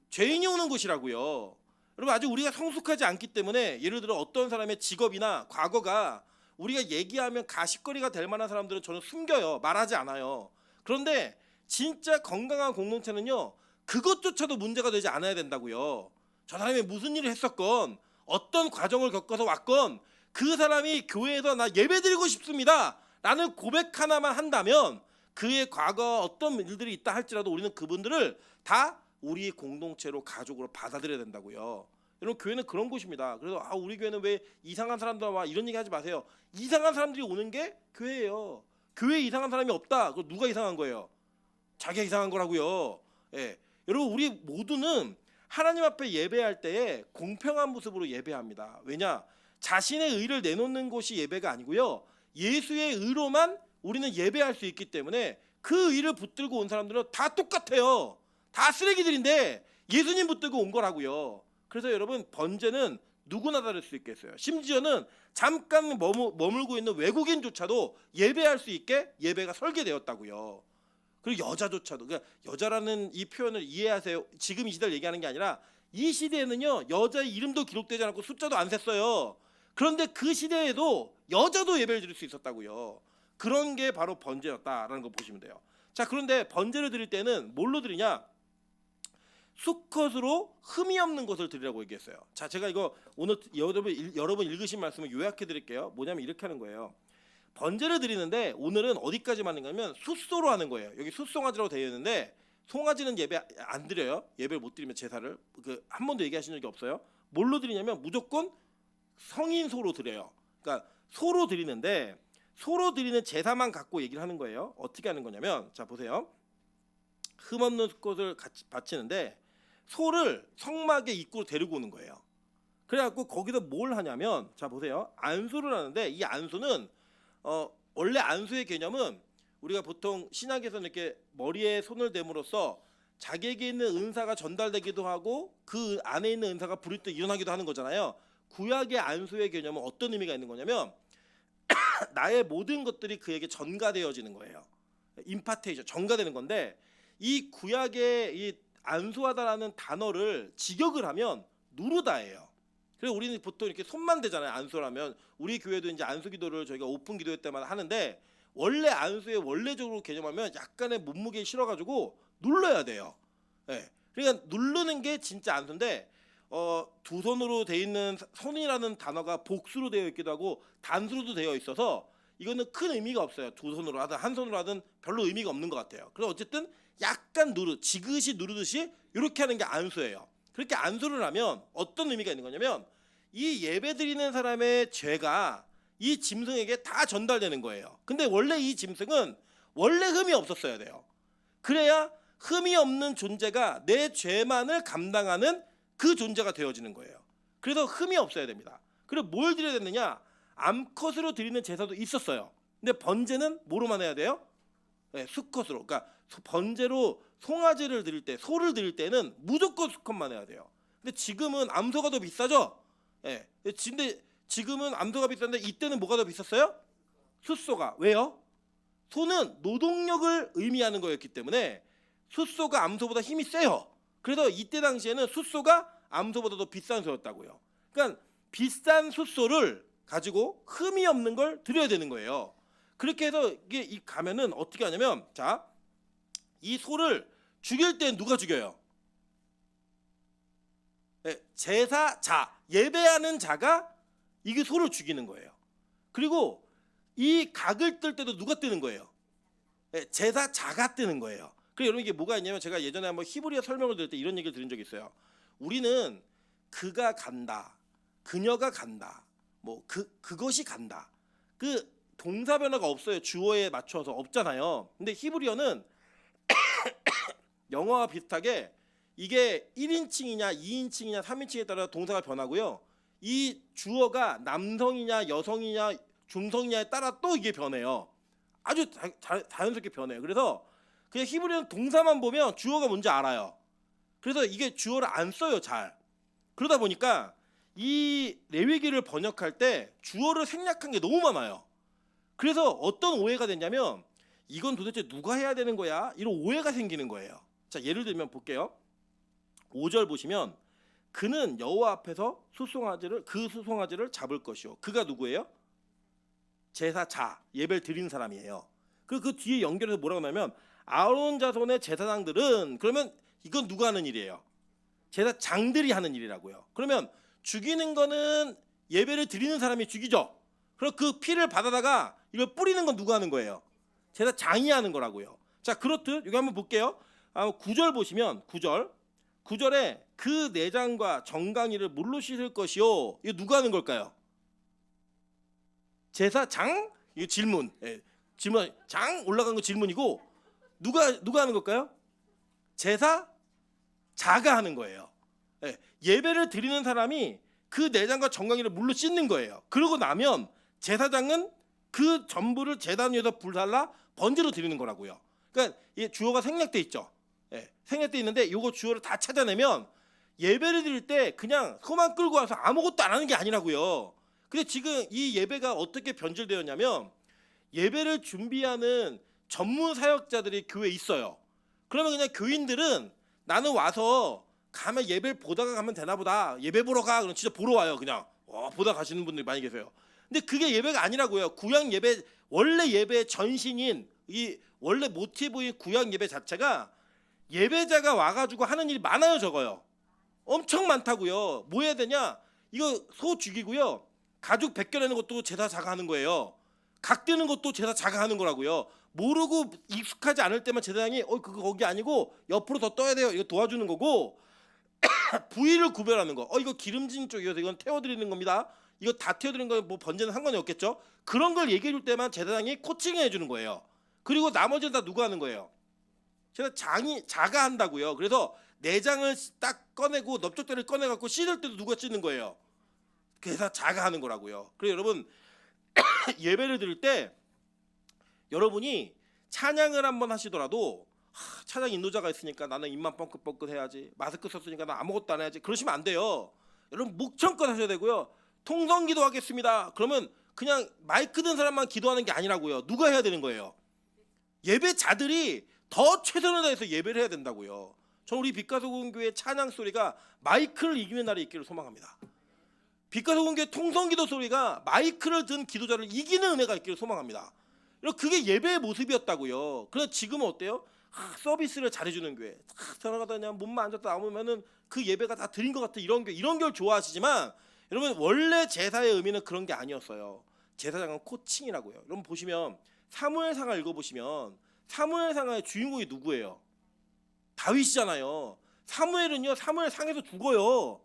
죄인이 오는 곳이라고요. 여러분 아직 우리가 성숙하지 않기 때문에 예를 들어 어떤 사람의 직업이나 과거가 우리가 얘기하면 가십거리가 될 만한 사람들은 저는 숨겨요. 말하지 않아요. 그런데 진짜 건강한 공동체는요 그것조차도 문제가 되지 않아야 된다고요. 저 사람이 무슨 일을 했었건 어떤 과정을 겪어서 왔건 그 사람이 교회에서 나 예배드리고 싶습니다 라는 고백 하나만 한다면 그의 과거 어떤 일들이 있다 할지라도 우리는 그분들을 다 우리 공동체로 가족으로 받아들여야 된다고요. 여러분 교회는 그런 곳입니다. 그래서 우리 교회는 왜 이상한 사람들 와 이런 얘기 하지 마세요. 이상한 사람들이 오는 게 교회예요. 교회에 이상한 사람이 없다. 그거 누가 이상한 거예요? 자기가 이상한 거라고요. 예. 여러분 우리 모두는 하나님 앞에 예배할 때에 공평한 모습으로 예배합니다. 왜냐? 자신의 의를 내놓는 곳이 예배가 아니고요. 예수의 의로만 우리는 예배할 수 있기 때문에 그 의를 붙들고 온 사람들은 다 똑같아요. 다 쓰레기들인데 예수님 붙들고 온 거라고요. 그래서 여러분 번제는 누구나 다를 수 있겠어요. 심지어는 잠깐 머물고 있는 외국인조차도 예배할 수 있게 예배가 설계되었다고요. 그리고 여자조차도, 그러니까 여자라는 이 표현을 이해하세요. 지금 이 시대를 얘기하는 게 아니라 이 시대에는요 여자의 이름도 기록되지 않고 숫자도 안 셌어요. 그런데 그 시대에도 여자도 예배를 드릴 수 있었다고요. 그런 게 바로 번제였다라는 거 보시면 돼요. 자, 그런데 번제를 드릴 때는 뭘로 드리냐? 수컷으로 흠이 없는 것을 드리라고 얘기했어요. 자, 제가 이거 오늘 여러분 읽으신 말씀을 요약해 드릴게요. 뭐냐면 이렇게 하는 거예요. 번제를 드리는데 오늘은 어디까지만 하냐면 숫소로 하는 거예요. 여기 숫송아지라고 되어 있는데 송아지는 예배 안 드려요. 예배를 못 드리면 제사를 한 번도 얘기하신 적이 없어요. 뭘로 드리냐면 무조건 성인 소로 드려요. 그러니까 소로 드리는데 소로 드리는 제사만 갖고 얘기를 하는 거예요. 어떻게 하는 거냐면 자 보세요. 흠 없는 것을 같이 바치는데 소를 성막의 입구로 데리고 오는 거예요. 그래갖고 거기서 뭘 하냐면 자 보세요. 안수를 하는데 이 안수는 원래 안수의 개념은 우리가 보통 신약에서는 이렇게 머리에 손을 댐으로써 자기에게 있는 은사가 전달되기도 하고 그 안에 있는 은사가 불일 때 일어나기도 하는 거잖아요. 구약의 안수의 개념은 어떤 의미가 있는 거냐면 나의 모든 것들이 그에게 전가되어지는 거예요. 임파테이션, 전가되는 건데 이 구약의 이 안수하다라는 단어를 직역을 하면 누르다예요. 그래서 우리는 보통 이렇게 손만 대잖아요. 안수하면 우리 교회도 이제 안수 기도를 저희가 오픈 기도회 때마다 하는데 원래 안수의 원래적으로 개념하면 약간의 몸무게 실어가지고 눌러야 돼요. 예. 그러니까 누르는 게 진짜 안수인데 두 손으로 돼 있는 손이라는 단어가 복수로 되어 있기도 하고 단수로도 되어 있어서 이거는 큰 의미가 없어요. 두 손으로 하든 한 손으로 하든 별로 의미가 없는 것 같아요. 그래서 어쨌든 약간 지그시 누르듯이 이렇게 하는 게 안수예요. 그렇게 안수를 하면 어떤 의미가 있는 거냐면 이 예배 드리는 사람의 죄가 이 짐승에게 다 전달되는 거예요. 근데 원래 이 짐승은 원래 흠이 없었어야 돼요. 그래야 흠이 없는 존재가 내 죄만을 감당하는 그 존재가 되어지는 거예요. 그래서 흠이 없어야 됩니다. 그리고 뭘 드려야 되느냐? 암컷으로 드리는 제사도 있었어요. 근데 번제는 뭐로만 해야 돼요? 네, 수컷으로. 그러니까 번제로 송아지를 드릴 때, 소를 드릴 때는 무조건 수컷만 해야 돼요. 근데 지금은 암소가 더 비싸죠? 예. 네. 근데 지금은 암소가 비싼데 이때는 뭐가 더 비쌌어요? 숫소가. 왜요? 소는 노동력을 의미하는 거였기 때문에 숫소가 암소보다 힘이 세요. 그래서 이때 당시에는 숫소가 암소보다 더 비싼 소였다고요. 그러니까 비싼 숫소를 가지고 흠이 없는 걸 드려야 되는 거예요. 그렇게 해서 이게 이 가면은 어떻게 하냐면 자, 이 소를 죽일 때 누가 죽여요? 네, 제사자, 예배하는 자가 이게 소를 죽이는 거예요. 그리고 이 각을 뜰 때도 누가 뜨는 거예요? 네, 제사자가 뜨는 거예요. 그리고 여러분 이게 뭐가 있냐면 제가 예전에 한번 히브리어 설명을 들을 때 이런 얘기를 들은 적이 있어요. 우리는 그가 간다, 그녀가 간다, 뭐 그것이 간다. 그 동사 변화가 없어요. 주어에 맞춰서 없잖아요. 근데 히브리어는 영어와 비슷하게 이게 1인칭이냐 2인칭이냐 3인칭에 따라 동사가 변하고요. 이 주어가 남성이냐 여성이냐 중성이냐에 따라 또 이게 변해요. 아주 자연스럽게 변해요. 그래서 그냥 히브리어는 동사만 보면 주어가 뭔지 알아요. 그래서 이게 주어를 안 써요, 잘. 그러다 보니까 이 레위기를 번역할 때 주어를 생략한 게 너무 많아요. 그래서 어떤 오해가 됐냐면 이건 도대체 누가 해야 되는 거야? 이런 오해가 생기는 거예요. 자, 예를 들면 볼게요. 5절 보시면 그는 여호와 앞에서 수송아지를 잡을 것이요. 그가 누구예요? 제사자, 예배를 드리는 사람이에요. 그 뒤에 연결해서 뭐라고 하냐면 아론 자손의 제사장들은 그러면 이건 누가 하는 일이에요? 제사장들이 하는 일이라고요. 그러면 죽이는 거는 예배를 드리는 사람이 죽이죠. 그럼 그 피를 받아다가 이걸 뿌리는 건 누가 하는 거예요? 제사장이 하는 거라고요. 자, 그렇듯 여기 한번 볼게요. 9절 보시면 9절에 그 내장과 정강이를 물로 씻을 것이요. 이거 누가 하는 걸까요? 제사장? 이거 질문. 예, 질문. 장 올라간 거 질문이고 누가 하는 걸까요? 제사자가 하는 거예요. 예, 예배를 드리는 사람이 그 내장과 정강이를 물로 씻는 거예요. 그러고 나면 제사장은 그 전부를 제단 위에서 불살라 번제로 드리는 거라고요. 그러니까 이 주어가 생략돼 있죠. 예, 생략돼 있는데 이거 주어를 다 찾아내면 예배를 드릴 때 그냥 소만 끌고 와서 아무것도 안 하는 게 아니라고요. 근데 지금 이 예배가 어떻게 변질되었냐면 예배를 준비하는 전문 사역자들이 교회에 있어요. 그러면 그냥 교인들은 나는 와서 가면 예배를 보다가 가면 되나 보다. 예배 보러 가. 그럼 진짜 보러 와요. 그냥 보다 가시는 분들이 많이 계세요. 근데 그게 예배가 아니라고요. 구약 예배, 원래 예배의 전신인 이 원래 모티브인 구약 예배 자체가 예배자가 와가지고 하는 일이 많아요. 적어요. 엄청 많다고요. 뭐 해야 되냐? 이거 소 죽이고요. 가죽 벗겨내는 것도 제사자가 하는 거예요. 각 뜨는 것도 제사자가 하는 거라고요. 모르고 익숙하지 않을 때만 제사장이 그거 거기 아니고 옆으로 더 떠야 돼요. 이거 도와주는 거고 부위를 구별하는 거. 이거 기름진 쪽이어서 이건 태워드리는 겁니다. 이거 다 태워드리는 거 뭐 번제는 상관이 없겠죠. 그런 걸 얘기해 줄 때만 제사장이 코칭해 주는 거예요. 그리고 나머지는 다 누가 하는 거예요? 자가 한다고요. 그래서 내장을 딱 꺼내고 넓적다리를 꺼내갖고 씻을 때도 누가 씻는 거예요? 그래서 자가 하는 거라고요. 그래서 여러분 예배를 드릴 때 여러분이 찬양을 한번 하시더라도 찬양 인도자가 있으니까 나는 입만 뻥긋뻥긋 해야지, 마스크 썼으니까 나 아무것도 안 해야지, 그러시면 안 돼요. 여러분 목청껏 하셔야 되고요. 통성기도 하겠습니다. 그러면 그냥 마이크 든 사람만 기도하는 게 아니라고요. 누가 해야 되는 거예요? 예배자들이 더 최선을 다해서 예배를 해야 된다고요. 저는 우리 빛가소금교회 찬양 소리가 마이크를 이기는 날이 있기를 소망합니다. 빛가소금교회 통성기도 소리가 마이크를 든 기도자를 이기는 은혜가 있기를 소망합니다. 그게 예배의 모습이었다고요. 그런데 지금은 어때요? 서비스를 잘해주는 교회. 들어가다 그냥 몸만 앉았다 나오면은 그 예배가 다 드린 것 같아. 이런 걸 좋아하시지만 여러분 원래 제사의 의미는 그런 게 아니었어요. 제사장은 코칭이라고요. 여러분 보시면 사무엘상을 읽어보시면 사무엘상의 주인공이 누구예요? 다윗이잖아요. 사무엘은요 사무엘상에서 죽어요.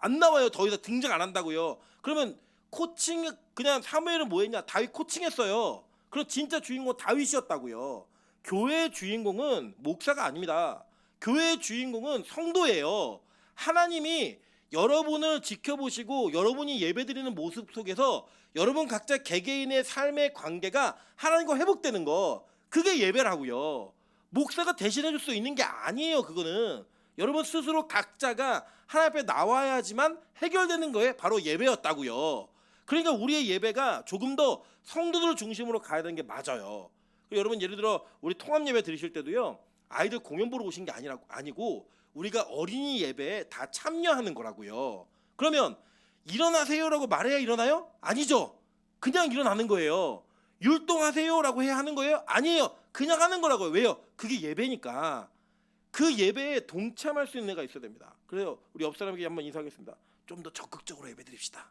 안 나와요. 더 이상 등장 안 한다고요. 그러면 코칭 그냥 사무엘은 뭐했냐? 다윗 코칭했어요. 그럼 진짜 주인공 다윗이었다고요. 교회의 주인공은 목사가 아닙니다. 교회의 주인공은 성도예요. 하나님이 여러분을 지켜보시고 여러분이 예배드리는 모습 속에서 여러분 각자 개개인의 삶의 관계가 하나님과 회복되는 거, 그게 예배라고요. 목사가 대신해 줄 수 있는 게 아니에요. 그거는 여러분 스스로 각자가 하나님 앞에 나와야지만 해결되는 거에 바로 예배였다고요. 그러니까 우리의 예배가 조금 더 성도들 중심으로 가야 되는 게 맞아요. 여러분 예를 들어 우리 통합 예배 드리실 때도요, 아이들 공연 보러 오신 게 아니고 우리가 어린이 예배에 다 참여하는 거라고요. 그러면 일어나세요라고 말해야 일어나요? 아니죠. 그냥 일어나는 거예요. 율동하세요라고 해야 하는 거예요? 아니에요. 그냥 하는 거라고요. 왜요? 그게 예배니까. 그 예배에 동참할 수 있는 애가 있어야 됩니다. 그래서 우리 옆 사람에게 한번 인사하겠습니다. 좀 더 적극적으로 예배 드립시다.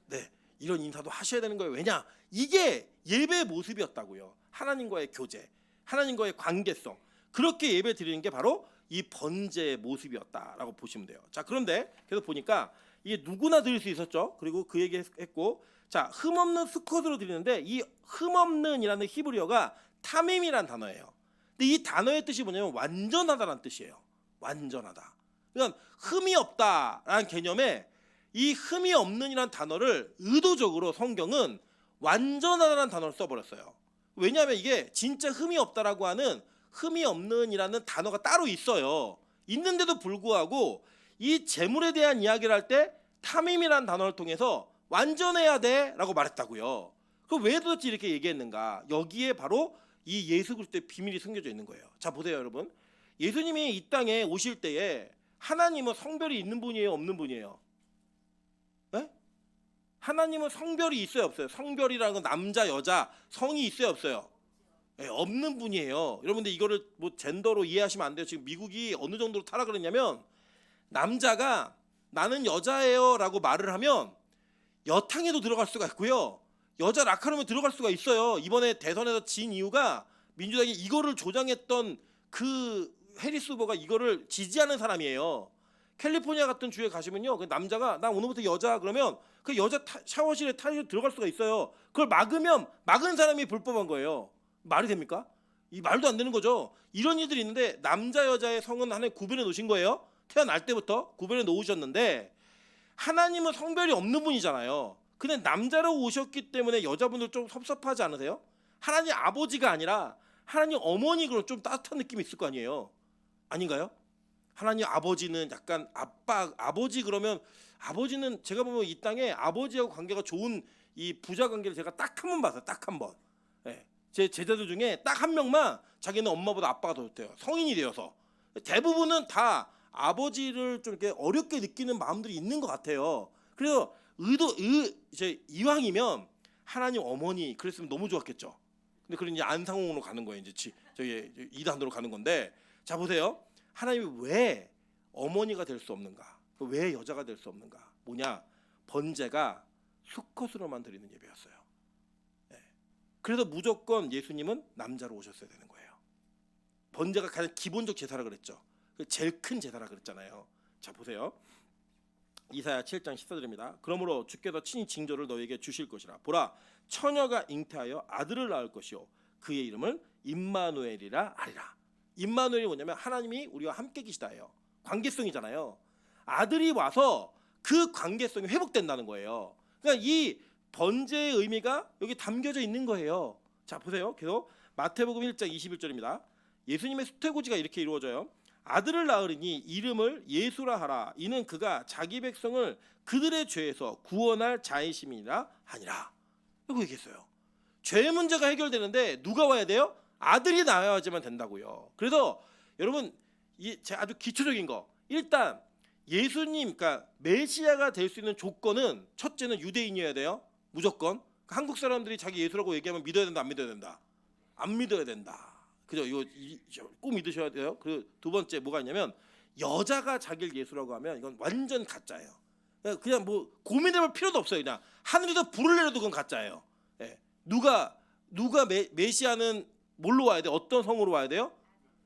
네, 이런 인사도 하셔야 되는 거예요. 왜냐? 이게 예배의 모습이었다고요. 하나님과의 교제, 하나님과의 관계성. 그렇게 예배 드리는 게 바로 이 번제의 모습이었다라고 보시면 돼요. 자, 그런데 계속 보니까 이게 누구나 드릴 수 있었죠. 그리고 그 얘기 했고, 자, 흠없는 수컷으로 드리는데 이 흠없는이라는 히브리어가 타밈이란 단어예요. 근데 이 단어의 뜻이 뭐냐면 완전하다라는 뜻이에요. 완전하다. 그러니까 흠이 없다라는 개념에 이 흠이 없는이라는 단어를 의도적으로 성경은 완전하다라는 단어를 써버렸어요. 왜냐하면 이게 진짜 흠이 없다라고 하는 흠이 없는이라는 단어가 따로 있어요. 있는데도 불구하고 이 재물에 대한 이야기를 할 때 탐임이라는 단어를 통해서 완전해야 돼라고 말했다고요. 그럼 왜 도대체 이렇게 얘기했는가? 여기에 바로 이 예수 그리스도의 비밀이 숨겨져 있는 거예요. 자, 보세요 여러분. 예수님이 이 땅에 오실 때에 하나님은 성별이 있는 분이에요, 없는 분이에요? 네? 하나님은 성별이 있어요, 없어요? 성별이라는 건 남자, 여자, 성이 있어요, 없어요? 네, 없는 분이에요. 여러분들 이거를 뭐 젠더로 이해하시면 안 돼요. 지금 미국이 어느 정도로 타락을 했냐면 남자가 나는 여자예요라고 말을 하면 여탕에도 들어갈 수가 있고요. 여자 라카룸에 들어갈 수가 있어요. 이번에 대선에서 진 이유가 민주당이 이거를 조장했던 그 해리스 후보가 이거를 지지하는 사람이에요. 캘리포니아 같은 주에 가시면요, 그 남자가 나 오늘부터 여자 그러면 그 여자 샤워실에 탈의실 들어갈 수가 있어요. 그걸 막으면 막은 사람이 불법한 거예요. 말이 됩니까? 이 말도 안 되는 거죠. 이런 일들이 있는데 남자 여자의 성은 하나님 구별해 놓으신 거예요. 태어날 때부터 구별해 놓으셨는데 하나님은 성별이 없는 분이잖아요. 근데 남자로 오셨기 때문에 여자분들 좀 섭섭하지 않으세요? 하나님 아버지가 아니라 하나님 어머니 그럼 좀 따뜻한 느낌이 있을 거 아니에요. 아닌가요? 하나님 아버지는 약간 아버지 그러면 아버지는 제가 보면 이 땅에 아버지하고 관계가 좋은 이 부자 관계를 제가 딱 한 번 봤어요. 딱 한 번. 네. 제 제자들 중에 딱 한 명만 자기는 엄마보다 아빠가 더 좋대요. 성인이 되어서. 대부분은 다 아버지를 좀 이렇게 어렵게 느끼는 마음들이 있는 것 같아요. 그래서 이제 이왕이면 하나님 어머니 그랬으면 너무 좋았겠죠. 근데 그런 이제 안상홍으로 가는 거예요. 이제 저기 이단으로 가는 건데, 자 보세요. 하나님이 왜 어머니가 될 수 없는가? 왜 여자가 될 수 없는가? 뭐냐? 번제가 수컷으로만 드리는 예배였어요. 네. 그래서 무조건 예수님은 남자로 오셨어야 되는 거예요. 번제가 가장 기본적 제사라 그랬죠. 제일 큰 제사라 그랬잖아요. 자 보세요. 이사야 7장 14절입니다. 그러므로 주께서 친히 징조를 너에게 주실 것이라. 보라, 처녀가 잉태하여 아들을 낳을 것이요 그의 이름을 임마누엘이라 하리라. 임마누엘이 뭐냐면 하나님이 우리와 함께 계시다예요. 관계성이잖아요. 아들이 와서 그 관계성이 회복된다는 거예요. 그러니까 이 번제의 의미가 여기 담겨져 있는 거예요. 자 보세요. 계속 마태복음 1장 21절입니다. 예수님의 수태고지가 이렇게 이루어져요. 아들을 낳으리니 이름을 예수라 하라. 이는 그가 자기 백성을 그들의 죄에서 구원할 자이심이라 하니라. 이거 얘기했어요. 죄 문제가 해결되는데 누가 와야 돼요? 아들이 나와야지만 된다고요. 그래서 여러분 아주 기초적인 거, 일단 예수님, 그러니까 메시아가 될 수 있는 조건은 첫째는 유대인이어야 돼요. 무조건. 한국 사람들이 자기 예수라고 얘기하면 믿어야 된다, 안 믿어야 된다? 안 믿어야 된다. 그죠? 이거 꼭 믿으셔야 돼요. 그리고 두 번째 뭐가 있냐면, 여자가 자기를 예수라고 하면 이건 완전 가짜예요. 그냥 뭐 고민해볼 필요도 없어요. 그냥 하늘에서 불을 내려도 그건 가짜예요. 예. 누가 메시아는 뭘로 와야 돼? 어떤 성으로 와야 돼요?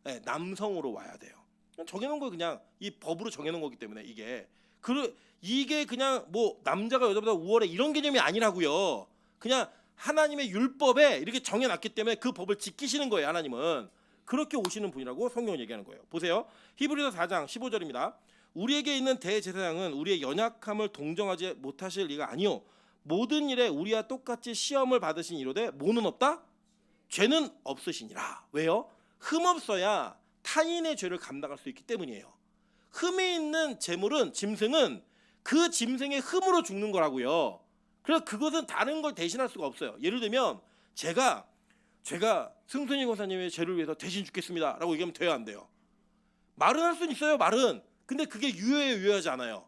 예, 남성으로 와야 돼요. 정해놓은 거, 그냥 이 법으로 정해놓은 거기 때문에 이게 그냥 뭐 남자가 여자보다 우월해 이런 개념이 아니라고요. 그냥 하나님의 율법에 이렇게 정해놨기 때문에 그 법을 지키시는 거예요. 하나님은 그렇게 오시는 분이라고 성경은 얘기하는 거예요. 보세요. 히브리서 4장 15절입니다. 우리에게 있는 대제사장은 우리의 연약함을 동정하지 못하실 리가 아니요 모든 일에 우리와 똑같이 시험을 받으신 이로되 뭐는 없다? 죄는 없으시니라. 왜요? 흠 없어야 타인의 죄를 감당할 수 있기 때문이에요. 흠이 있는 재물은, 짐승은 그 짐승의 흠으로 죽는 거라고요. 그래서 그것은 다른 걸 대신할 수가 없어요. 예를 들면 제가 승순이 권사님의 죄를 위해서 대신 죽겠습니다 라고 얘기하면 돼요, 안 돼요? 말은 할 수는 있어요, 말은. 근데 그게 유효해요, 유효하지 않아요?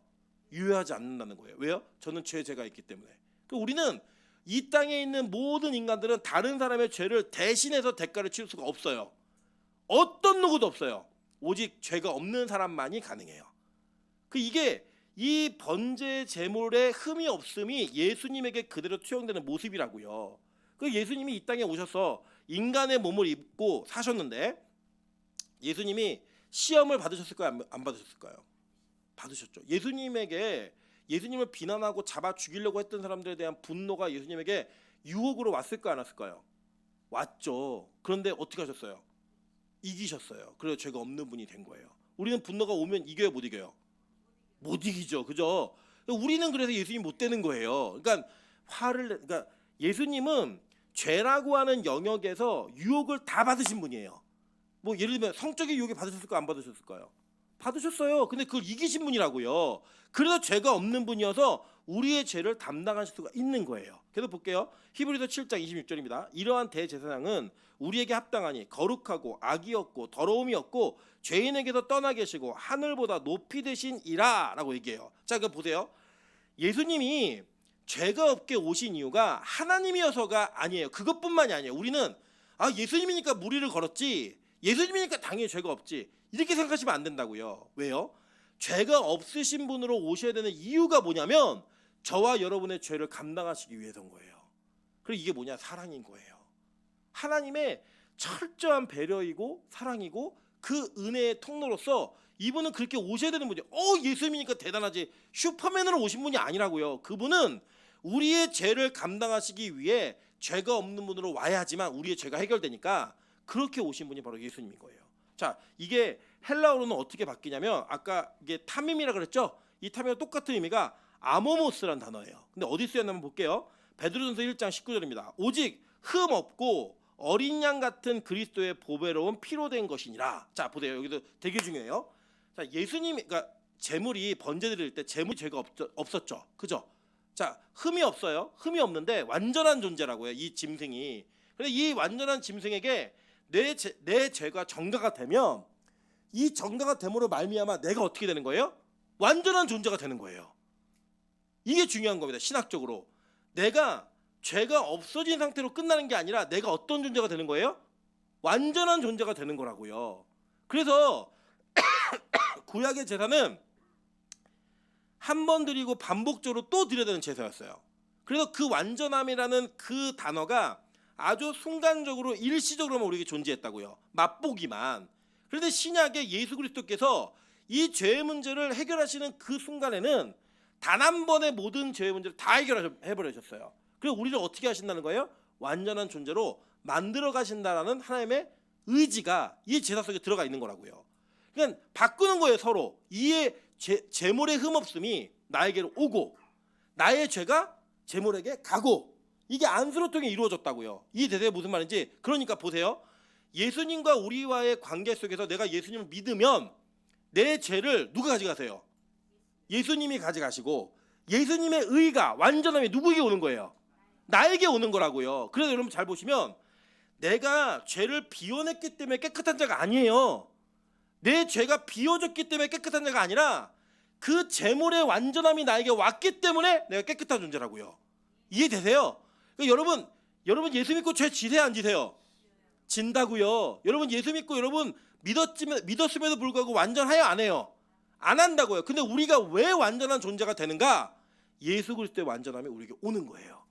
유효하지 않는다는 거예요. 왜요? 저는 죄가 있기 때문에. 우리는 이 땅에 있는 모든 인간들은 다른 사람의 죄를 대신해서 대가를 치를 수가 없어요. 어떤 누구도 없어요. 오직 죄가 없는 사람만이 가능해요. 이게 이 번제 제물의 흠이 없음이 예수님에게 그대로 투영되는 모습이라고요. 예수님이 이 땅에 오셔서 인간의 몸을 입고 사셨는데, 예수님이 시험을 받으셨을까요, 안 받으셨을까요? 받으셨죠. 예수님을 비난하고 잡아 죽이려고 했던 사람들에 대한 분노가 예수님에게 유혹으로 왔을까요, 안 왔을까요? 왔죠. 그런데 어떻게 하셨어요? 이기셨어요. 그래서 죄가 없는 분이 된 거예요. 우리는 분노가 오면 이겨요, 못 이겨요? 못 이기죠. 그죠? 우리는 그래서 예수님 못 되는 거예요. 그러니까 예수님은 죄라고 하는 영역에서 유혹을 다 받으신 분이에요. 뭐 예를 들면 성적인 유혹을 받으셨을까요, 안 받으셨을까요? 받으셨어요. 근데 그걸 이기신 분이라고요. 그래서 죄가 없는 분이어서 우리의 죄를 담당하실 수가 있는 거예요. 계속 볼게요. 히브리서 7장 26절입니다. 이러한 대제사장은 우리에게 합당하니 거룩하고 악이 없고 더러움이 없고 죄인에게서 떠나 계시고 하늘보다 높이 되신 이라 라고 얘기해요. 자, 그거 보세요. 예수님이 죄가 없게 오신 이유가 하나님이어서가 아니에요. 그것뿐만이 아니에요. 우리는 예수님이니까 무리를 걸었지, 예수님이니까 당연히 죄가 없지, 이렇게 생각하시면 안 된다고요. 왜요? 죄가 없으신 분으로 오셔야 되는 이유가 뭐냐면 저와 여러분의 죄를 감당하시기 위해서인 거예요. 그리고 이게 뭐냐? 사랑인 거예요. 하나님의 철저한 배려이고 사랑이고 그 은혜의 통로로서 이분은 그렇게 오셔야 되는 분이에요. 예수님이니까 대단하지, 슈퍼맨으로 오신 분이 아니라고요. 그분은 우리의 죄를 감당하시기 위해 죄가 없는 분으로 와야지만 우리의 죄가 해결되니까 그렇게 오신 분이 바로 예수님인 거예요. 자, 이게 헬라어로는 어떻게 바뀌냐면, 아까 이게 타밈이라 그랬죠? 이 타밈과 똑같은 의미가 아모모스란 단어예요. 근데 어디 쓰였나 한번 볼게요. 베드로전서 1장 19절입니다. 오직 흠 없고 어린 양 같은 그리스도의 보배로운 피로 된 것이니라. 자, 보세요. 여기도 되게 중요해요. 자, 예수님이, 그러니까 제물이 번제 드릴 때 제물이 죄가 없었죠. 그죠? 자, 흠이 없어요. 흠이 없는데 완전한 존재라고요, 이 짐승이. 근데 이 완전한 짐승에게 내 죄가 정가가 되면, 이 정가가 됨으로 말미암아 내가 어떻게 되는 거예요? 완전한 존재가 되는 거예요. 이게 중요한 겁니다. 신학적으로 내가 죄가 없어진 상태로 끝나는 게 아니라 내가 어떤 존재가 되는 거예요? 완전한 존재가 되는 거라고요. 그래서 구약의 제사는 한 번 드리고 반복적으로 또 드려야 되는 제사였어요. 그래서 그 완전함이라는 그 단어가 아주 순간적으로 일시적으로만 우리에게 존재했다고요. 맛보기만. 그런데 신약의 예수 그리스도께서 이 죄의 문제를 해결하시는 그 순간에는 단 한 번의 모든 죄의 문제를 다 해버리셨어요. 그리고 우리를 어떻게 하신다는 거예요? 완전한 존재로 만들어 가신다라는 하나님의 의지가 이 제사 속에 들어가 있는 거라고요. 그러니까 바꾸는 거예요, 서로. 이의 제물의 흠없음이 나에게로 오고 나의 죄가 제물에게 가고, 이게 안수로통이 이루어졌다고요. 이 대세가 무슨 말인지. 그러니까 보세요. 예수님과 우리와의 관계 속에서 내가 예수님을 믿으면 내 죄를 누가 가져가세요? 예수님이 가져가시고 예수님의 의가 완전함이 누구에게 오는 거예요? 나에게 오는 거라고요. 그래서 여러분 잘 보시면 내가 죄를 비워냈기 때문에 깨끗한 자가 아니에요. 내 죄가 비워졌기 때문에 깨끗한 자가 아니라 그 제물의 완전함이 나에게 왔기 때문에 내가 깨끗한 존재라고요. 이해되세요? 그러니까 여러분 예수 믿고 죄 지세요 안 지세요? 진다고요. 여러분 예수 믿고 여러분 믿었음에도 불구하고 완전해요 안 해요? 안 한다고요. 근데 우리가 왜 완전한 존재가 되는가? 예수 그리스도의 완전함이 우리에게 오는 거예요.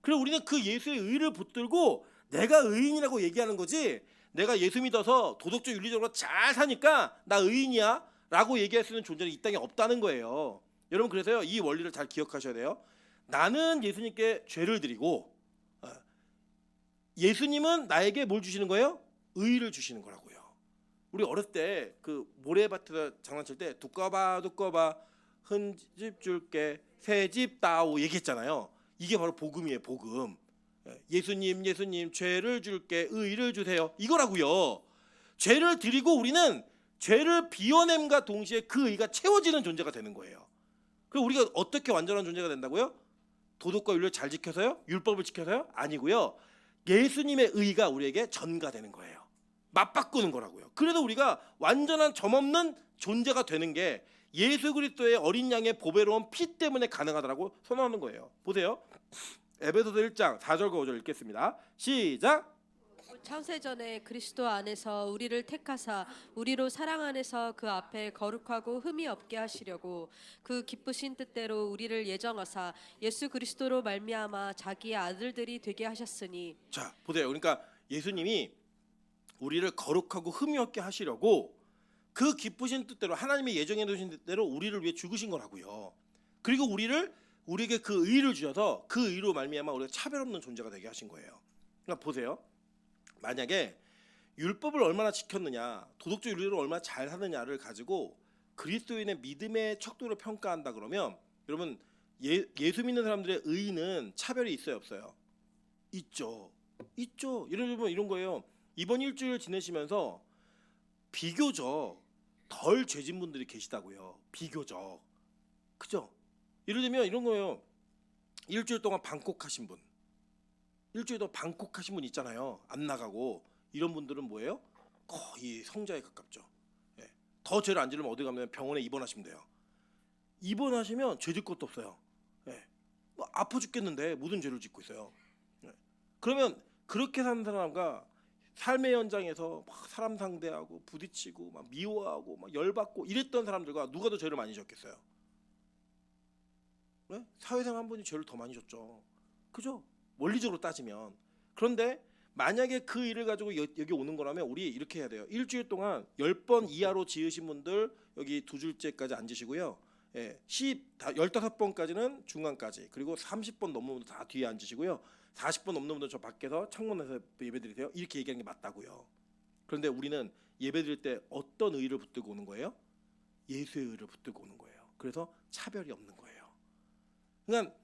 그래서 우리는 그 예수의 의를 붙들고 내가 의인이라고 얘기하는 거지, 내가 예수 믿어서 도덕적 윤리적으로 잘 사니까 나 의인이야 라고 얘기할 수 있는 존재는 이 땅에 없다는 거예요. 여러분 그래서요 이 원리를 잘 기억하셔야 돼요. 나는 예수님께 죄를 드리고 예수님은 나에게 뭘 주시는 거예요? 의를 주시는 거라고요. 우리 어렸을 때 그 모래밭에서 장난칠 때 두꺼봐 흠집 줄게 새집 따오 얘기했잖아요. 이게 바로 복음이에요. 복음. 예수님 죄를 줄게 의를 주세요 이거라고요. 죄를 드리고 우리는 죄를 비워냄과 동시에 그 의가 채워지는 존재가 되는 거예요. 그럼 우리가 어떻게 완전한 존재가 된다고요? 도덕과 윤리를 잘 지켜서요? 율법을 지켜서요? 아니고요. 예수님의 의가 우리에게 전가되는 거예요. 맞바꾸는 거라고요. 그래서 우리가 완전한 점없는 존재가 되는 게 예수 그리스도의 어린 양의 보배로운 피 때문에 가능하다라고 선언하는 거예요. 보세요. 에베소서 1장 4절과 5절 읽겠습니다. 시작. 창세전에 그리스도 안에서 우리를 택하사 우리로 사랑 안에서 그 앞에 거룩하고 흠이 없게 하시려고 그 기쁘신 뜻대로 우리를 예정하사 예수 그리스도로 말미암아 자기의 아들들이 되게 하셨으니. 자 보세요. 그러니까 예수님이 우리를 거룩하고 흠이 없게 하시려고 그 기쁘신 뜻대로 하나님의 예정해 두신 뜻대로 우리를 위해 죽으신 거라고요. 그리고 우리에게 그 의를 주셔서 그 의로 말미암아 우리가 차별 없는 존재가 되게 하신 거예요. 그러니까 보세요. 만약에 율법을 얼마나 지켰느냐, 도덕적 윤리를 얼마나 잘 사느냐를 가지고 그리스도인의 믿음의 척도를 평가한다 그러면 여러분 예수 믿는 사람들의 의는 차별이 있어요 없어요? 있죠. 예를 들면 이런 거예요. 이번 일주일 지내시면서 비교적 덜 죄진 분들이 계시다고요. 비교적. 그죠? 예를 들면 이런 거예요. 일주일 동안 방콕하신 분, 일주일 동안 방콕하신 분 있잖아요. 안 나가고. 이런 분들은 뭐예요? 거의 성자에 가깝죠. 예. 더 죄를 안 지르면 어디 가면 병원에 입원하시면 돼요. 입원하시면 죄질 것도 없어요. 예. 뭐 아파 죽겠는데 무슨 죄를 짓고 있어요. 예. 그러면 그렇게 사는 사람과 삶의 현장에서 막 사람 상대하고 부딪히고 막 미워하고 막 열받고 이랬던 사람들과 누가 더 죄를 많이 졌겠어요? 네? 사회생활 한 분이 죄를 더 많이 졌죠. 그죠? 원리적으로 따지면. 그런데 만약에 그 일을 가지고 여기 오는 거라면 우리 이렇게 해야 돼요. 일주일 동안 10번 이하로 지으신 분들 여기 두 줄째까지 앉으시고요. 예, 15번까지는 중간까지, 그리고 30번 넘는 분들 다 뒤에 앉으시고요. 40번 넘는 분들 저 밖에서 창문에서 예배드리세요. 이렇게 얘기하는 게 맞다고요. 그런데 우리는 예배드릴 때 어떤 의의를 붙들고 오는 거예요? 예수의 의의를 붙들고 오는 거예요. 그래서 차별이 없는 거예요. 그러니까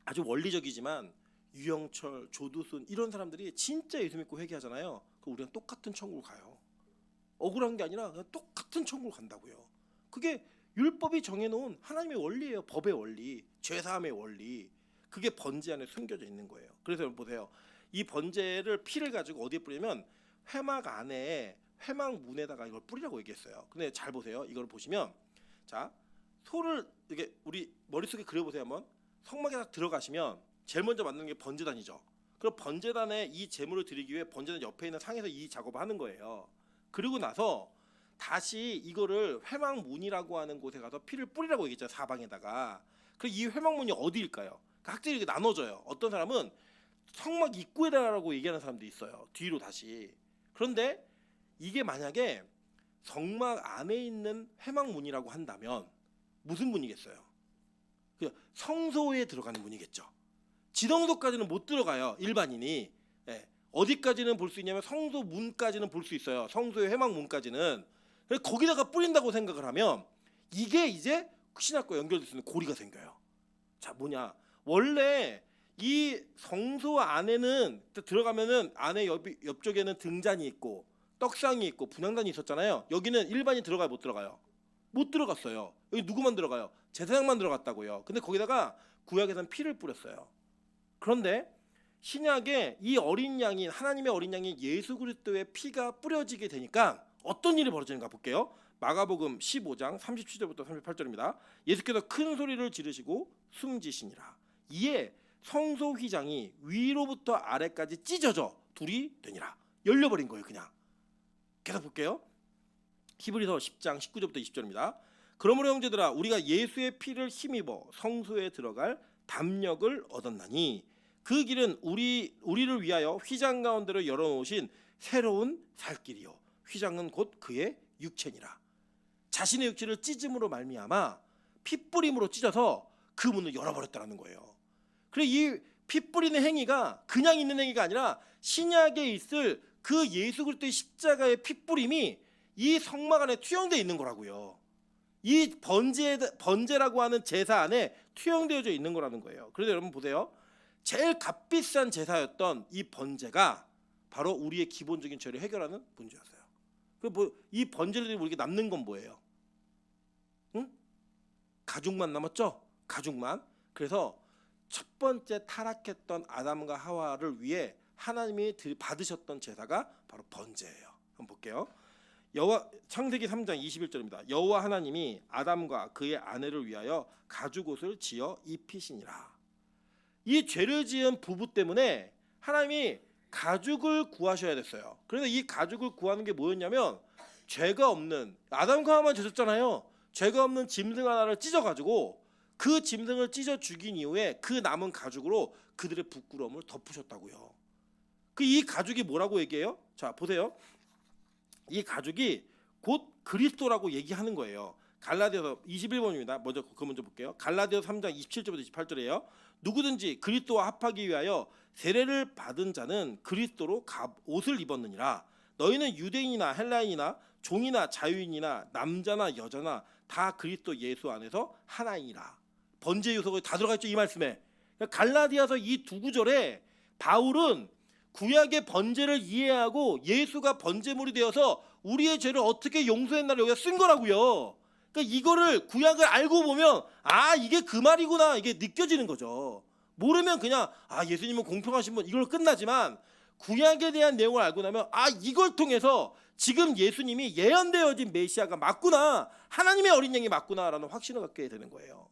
아주 원리적이지만 유영철, 조두순 이런 사람들이 진짜 예수 믿고 회개하잖아요. 그럼 우리랑 똑같은 천국을 가요. 억울한 게 아니라 그냥 똑같은 천국을 간다고요. 그게 율법이 정해놓은 하나님의 원리예요. 법의 원리, 죄사함의 원리. 그게 번제 안에 숨겨져 있는 거예요. 그래서 여러분 보세요. 이 번제를 피를 가지고 어디에 뿌리면 회막 안에 회막문에다가 이걸 뿌리라고 얘기했어요. 근데 잘 보세요. 이걸 보시면 자 소를 이렇게 우리 머릿속에 그려보세요. 한번 성막에 딱 들어가시면 제일 먼저 만드는 게 번제단이죠. 그럼 번제단에 이 제물을 드리기 위해 번제단 옆에 있는 상에서 이 작업을 하는 거예요. 그리고 나서 다시 이거를 회막문이라고 하는 곳에 가서 피를 뿌리라고 얘기했죠. 사방에다가. 그럼 이 회막문이 어디일까요? 학생이 이렇게 나눠져요. 어떤 사람은 성막 입구에다라고 얘기하는 사람도 있어요. 뒤로 다시. 그런데 이게 만약에 성막 안에 있는 회막문이라고 한다면 무슨 문이겠어요? 성소에 들어가는 문이겠죠. 지성소까지는 못 들어가요. 일반인이. 예. 어디까지는 볼 수 있냐면 성소 문까지는 볼 수 있어요. 성소의 회막문까지는. 그래서 거기다가 뿌린다고 생각을 하면 이게 이제 신학과 연결될 수 있는 고리가 생겨요. 자, 뭐냐? 원래 이 성소 안에는 들어가면은 안에 옆쪽에는 등잔이 있고 떡상이 있고 분향단이 있었잖아요. 여기는 일반인 들어가요, 못 들어가요? 못 들어갔어요. 여기 누구만 들어가요? 제사장만 들어갔다고요. 근데 거기다가 구약에서는 피를 뿌렸어요. 그런데 신약에 이 어린 양인 하나님의 어린 양인 예수 그리스도의 피가 뿌려지게 되니까 어떤 일이 벌어지는가 볼게요. 마가복음 15장 37절부터 38절입니다. 예수께서 큰 소리를 지르시고 숨지시니라. 이에 성소 휘장이 위로부터 아래까지 찢어져 둘이 되니라. 열려버린 거예요. 그냥. 계속 볼게요. 히브리서 10장 19절부터 20절입니다. 그러므로 형제들아 우리가 예수의 피를 힘입어 성소에 들어갈 담력을 얻었나니 그 길은 우리를 위하여 휘장 가운데로 열어놓으신 새로운 살 길이요 휘장은 곧 그의 육체니라. 자신의 육체를 찢음으로 말미암아 핏뿌림으로 찢어서 그 문을 열어버렸다는 거예요. 그래 이 핏뿌리는 행위가 그냥 있는 행위가 아니라 신약에 있을 그 예수 그리스도의 십자가의 핏뿌림이 이 성막 안에 투영되어 있는 거라고요. 이 번제라고 하는 제사 안에 투영되어져 있는 거라는 거예요. 그래서 여러분 보세요. 제일 값비싼 제사였던 이 번제가 바로 우리의 기본적인 죄를 해결하는 문제였어요. 이 번제들이 우리에게 남는 건 뭐예요? 응? 가죽만 남았죠? 가죽만. 그래서 첫 번째 타락했던 아담과 하와를 위해 하나님이 받으셨던 제사가 바로 번제예요. 한번 볼게요. 창세기 3장 21절입니다. 여호와 하나님이 아담과 그의 아내를 위하여 가죽 옷을 지어 입히시니라. 이 죄를 지은 부부 때문에 하나님이 가죽을 구하셔야 됐어요. 그래서 이 가죽을 구하는 게 뭐였냐면 죄가 없는 아담과 하와만 죄졌잖아요. 죄가 없는 짐승 하나를 찢어가지고 그 짐승을 찢어 죽인 이후에 그 남은 가죽으로 그들의 부끄러움을 덮으셨다고요. 이 가죽이 뭐라고 얘기해요? 자 보세요. 이 가죽이 곧 그리스도라고 얘기하는 거예요. 갈라디아서 21번입니다. 먼저 볼게요. 갈라디아서 3장 27절부터 28절이에요. 누구든지 그리스도와 합하기 위하여 세례를 받은 자는 그리스도로 옷을 입었느니라. 너희는 유대인이나 헬라인이나 종이나 자유인이나 남자나 여자나 다 그리스도 예수 안에서 하나이니라. 번제 요소가 다 들어가 있죠. 이 말씀에. 갈라디아서 이 두 구절에 바울은 구약의 번제를 이해하고 예수가 번제물이 되어서 우리의 죄를 어떻게 용서했나를 여기다 쓴 거라고요. 그러니까 이거를 구약을 알고 보면 아 이게 그 말이구나 이게 느껴지는 거죠. 모르면 그냥 아 예수님은 공평하신 분 이걸로 끝나지만 구약에 대한 내용을 알고 나면 아 이걸 통해서 지금 예수님이 예언되어진 메시아가 맞구나 하나님의 어린 양이 맞구나라는 확신을 갖게 되는 거예요.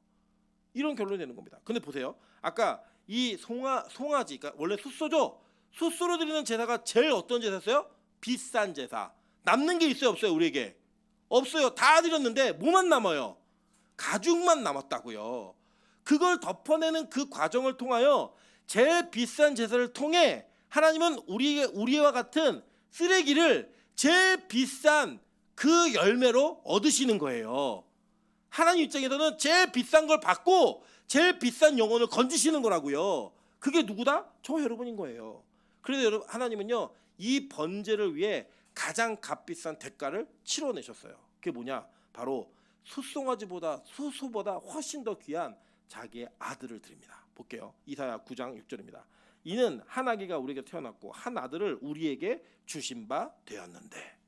이런 결론이 되는 겁니다. 근데 보세요. 아까 이 송아지 그러니까 원래 숫소죠. 숫소로 드리는 제사가 제일 어떤 제사였어요? 비싼 제사. 남는 게 있어요 없어요 우리에게? 없어요. 다 드렸는데 뭐만 남아요? 가죽만 남았다고요. 그걸 덮어내는 그 과정을 통하여 제일 비싼 제사를 통해 하나님은 우리와 같은 쓰레기를 제일 비싼 그 열매로 얻으시는 거예요. 하나님 입장에서는 제일 비싼 걸 받고 제일 비싼 영혼을 건지시는 거라고요. 그게 누구다? 저 여러분인 거예요. 그래서 여러분 하나님은요 이 번제를 위해 가장 값비싼 대가를 치러내셨어요. 그게 뭐냐? 바로 숫소보다 훨씬 더 귀한 자기의 아들을 드립니다. 볼게요. 이사야 9장 6절입니다. 이는 한 아기가 우리에게 태어났고 한 아들을 우리에게 주신 바 되었는데.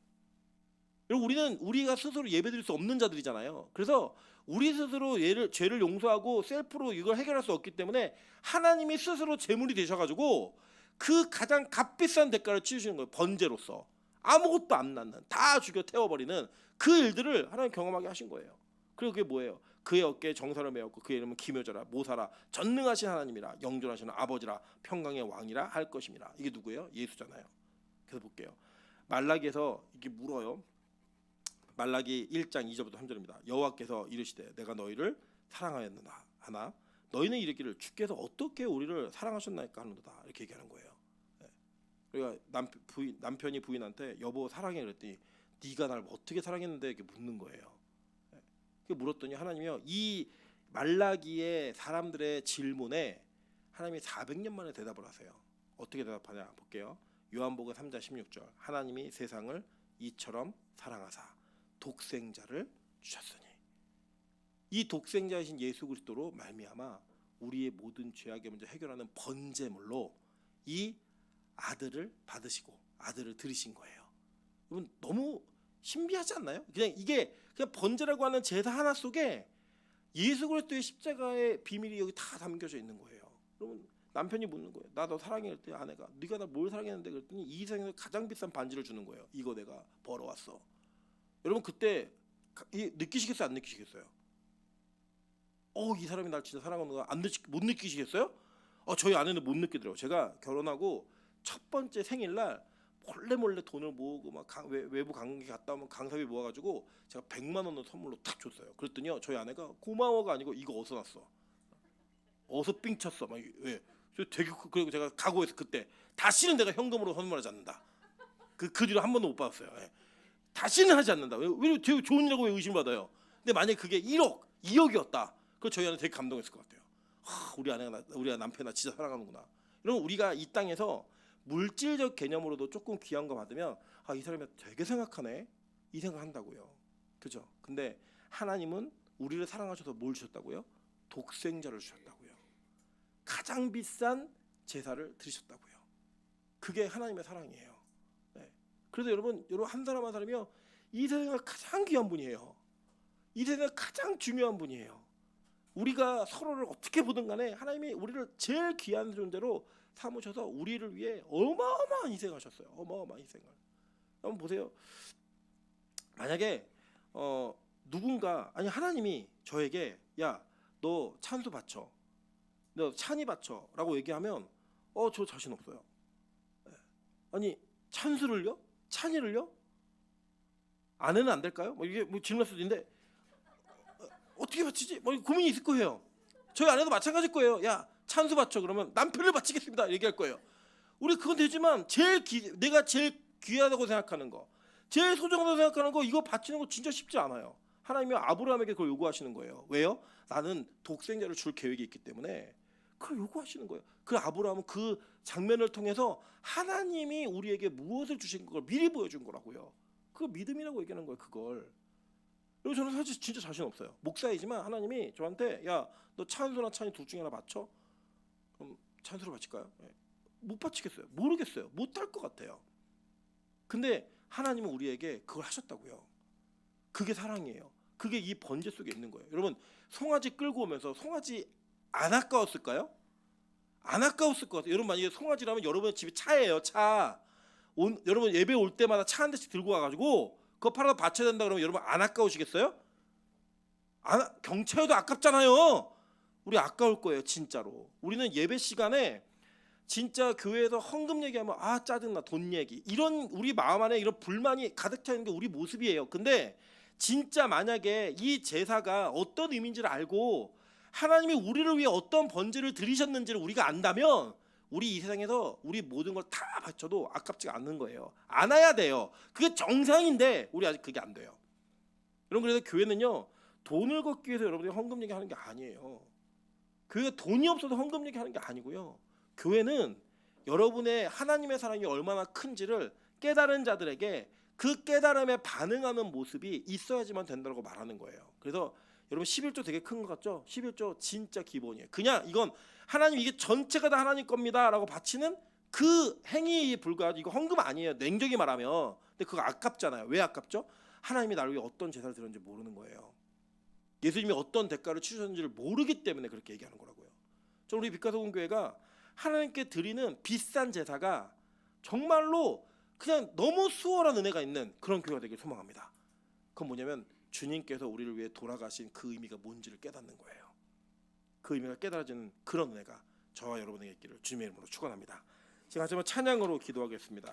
여러분 우리가 스스로 예배드릴 수 없는 자들이잖아요. 그래서 우리 스스로 죄를 용서하고 셀프로 이걸 해결할 수 없기 때문에 하나님이 스스로 제물이 되셔가지고 그 가장 값비싼 대가를 치르시는 거예요. 번제로서 아무것도 안 낳는 다 죽여 태워버리는 그 일들을 하나님 경험하게 하신 거예요. 그리고 그게 뭐예요? 그의 어깨에 정사를 메었고 그의 이름은 기묘자라 모사라 전능하신 하나님이라 영존하시는 아버지라 평강의 왕이라 할 것입니다. 이게 누구예요? 예수잖아요. 그래서 볼게요. 말라기에서 이게 물어요. 말라기 1장 2절부터 3절입니다. 여호와께서 이르시되 내가 너희를 사랑하였느냐 하나 너희는 이르기를 주께서 어떻게 우리를 사랑하셨나이까 하는도다 이렇게 얘기하는 거예요. 그러니까 남편이 부인한테 여보 사랑해 그랬더니 네가 날 어떻게 사랑했는데 이렇게 묻는 거예요. 그 물었더니 하나님이요 이 말라기의 사람들의 질문에 하나님이 400년 만에 대답을 하세요. 어떻게 대답하냐 볼게요. 요한복음 3장 16절 하나님이 세상을 이처럼 사랑하사 독생자를 주셨으니 이 독생자이신 예수 그리스도로 말미암아 우리의 모든 죄악의 문제 해결하는 번제물로 이 아들을 받으시고 아들을 들이신 거예요. 여러분 너무 신비하지 않나요? 그냥 이게 그냥 번제라고 하는 제사 하나 속에 예수 그리스도의 십자가의 비밀이 여기 다 담겨져 있는 거예요. 여러분 남편이 묻는 거예요. 나 너 사랑해 그랬더니 아내가 네가 나 뭘 사랑했는데 그랬더니 이 세상에서 가장 비싼 반지를 주는 거예요. 이거 내가 벌어왔어. 여러분 그때 느끼시겠어요? 안 느끼시겠어요? 이 사람이 날 진짜 사랑하는구나. 못 느끼시겠어요? 저희 아내는 못 느끼더라고요. 제가 결혼하고 첫 번째 생일날 몰래 돈을 모으고 막 외부 관광객 갔다 오면 강사비 모아가지고 제가 100만 원을 선물로 탁 줬어요. 그랬더니요 저희 아내가 고마워가 아니고 이거 어디서 났어? 어디서 삥 쳤어? 막 왜? 되게 그리고 제가 각오해서 그때 다시는 내가 현금으로 선물하지 않는다. 그 뒤로 한 번도 못 받았어요. 예. 다시는 하지 않는다. 왜 되게 좋은 일이라고 왜 의심받아요? 근데 만약에 그게 1억, 2억이었다. 그럼 저희 아내 되게 감동했을 것 같아요. 우리 남편아 진짜 사랑하는구나. 여러분 우리가 이 땅에서 물질적 개념으로도 조금 귀한 거 받으면 이 사람이 되게 생각하네 이 생각한다고요. 그죠? 근데 하나님은 우리를 사랑하셔서 뭘 주셨다고요? 독생자를 주셨다고요. 가장 비싼 제사를 드리셨다고요. 그게 하나님의 사랑이에요. 네. 그래서 여러분 한 사람 한 사람이요 이 세상에 가장 귀한 분이에요. 이 세상에 가장 중요한 분이에요. 우리가 서로를 어떻게 보든 간에 하나님이 우리를 제일 귀한 존재로 삼으셔서 우리를 위해 어마어마한 희생하셨어요. 어마어마한 희생을. 한번 보세요. 만약에 누군가 아니 하나님이 저에게 야 너 찬수 바쳐, 너 찬이 바쳐라고 얘기하면 저 자신 없어요. 아니 찬수를요? 찬이를요? 아내는 안 될까요? 뭐 이게 뭐 질문할 수도 있는데 어떻게 바치지? 뭐 고민이 있을 거예요. 저희 아내도 마찬가지일 거예요. 야 찬수 바쳐 그러면 남편을 바치겠습니다 얘기할 거예요. 우리 그건 되지만 내가 제일 귀하다고 생각하는 거, 제일 소중하다고 생각하는 거 이거 바치는 거 진짜 쉽지 않아요. 하나님이 아브라함에게 그걸 요구하시는 거예요. 왜요? 나는 독생자를 줄 계획이 있기 때문에 그걸 요구하시는 거예요. 그 아브라함은 그 장면을 통해서 하나님이 우리에게 무엇을 주신 걸 미리 보여준 거라고요. 그 믿음이라고 얘기하는 거예요. 그걸. 그리고 저는 사실 진짜 자신 없어요. 목사이지만 하나님이 저한테 야 너 찬수나 찬이 둘 중에 하나 바쳐? 그럼 찬수로 바칠까요? 못 바치겠어요. 모르겠어요. 못할 것 같아요. 근데 하나님은 우리에게 그걸 하셨다고요. 그게 사랑이에요. 그게 이 번제 속에 있는 거예요. 여러분 송아지 끌고 오면서 송아지 안 아까웠을까요? 안 아까웠을 것 같아요. 여러분 만약에 송아지라면 여러분의 집에 차예요. 차. 여러분 예배 올 때마다 차 한 대씩 들고 와가지고 그거 팔아서 바쳐야 된다 그러면 여러분 안 아까우시겠어요? 경차여도 아깝잖아요. 우리 아까울 거예요. 진짜로. 우리는 예배 시간에 진짜 교회에서 헌금 얘기하면 짜증나 돈 얘기 이런 우리 마음 안에 이런 불만이 가득 차 있는 게 우리 모습이에요. 근데 진짜 만약에 이 제사가 어떤 의미인지를 알고 하나님이 우리를 위해 어떤 번제를 드리셨는지를 우리가 안다면 우리 이 세상에서 우리 모든 걸 다 바쳐도 아깝지가 않는 거예요. 안아야 돼요. 그게 정상인데 우리 아직 그게 안 돼요. 여러분 그래서 교회는요 돈을 걷기 위해서 여러분들이 헌금 얘기하는 게 아니에요. 교회가 돈이 없어서 헌금 얘기하는 게 아니고요. 교회는 여러분의 하나님의 사랑이 얼마나 큰지를 깨달은 자들에게 그 깨달음에 반응하는 모습이 있어야지만 된다고 말하는 거예요. 그래서 여러분 11조 되게 큰 것 같죠? 11조 진짜 기본이에요. 그냥 이건 하나님 이게 전체가 다 하나님 겁니다라고 바치는 그 행위에 불과하지 이거 헌금 아니에요. 냉정히 말하면. 근데 그거 아깝잖아요. 왜 아깝죠? 하나님이 나를 위해 어떤 제사를 드렸는지 모르는 거예요. 예수님이 어떤 대가를 치르셨는지를 모르기 때문에 그렇게 얘기하는 거라고요. 저 우리 빛과소금 교회가 하나님께 드리는 비싼 제사가 정말로 그냥 너무 수월한 은혜가 있는 그런 교회가 되길 소망합니다. 그건 뭐냐면 주님께서 우리를 위해 돌아가신 그 의미가 뭔지를 깨닫는 거예요. 그 의미가 깨달아지는 그런 은혜가 저와 여러분에게 있기를 주님의 이름으로 축원합니다. 제가 하지만 찬양으로 기도하겠습니다.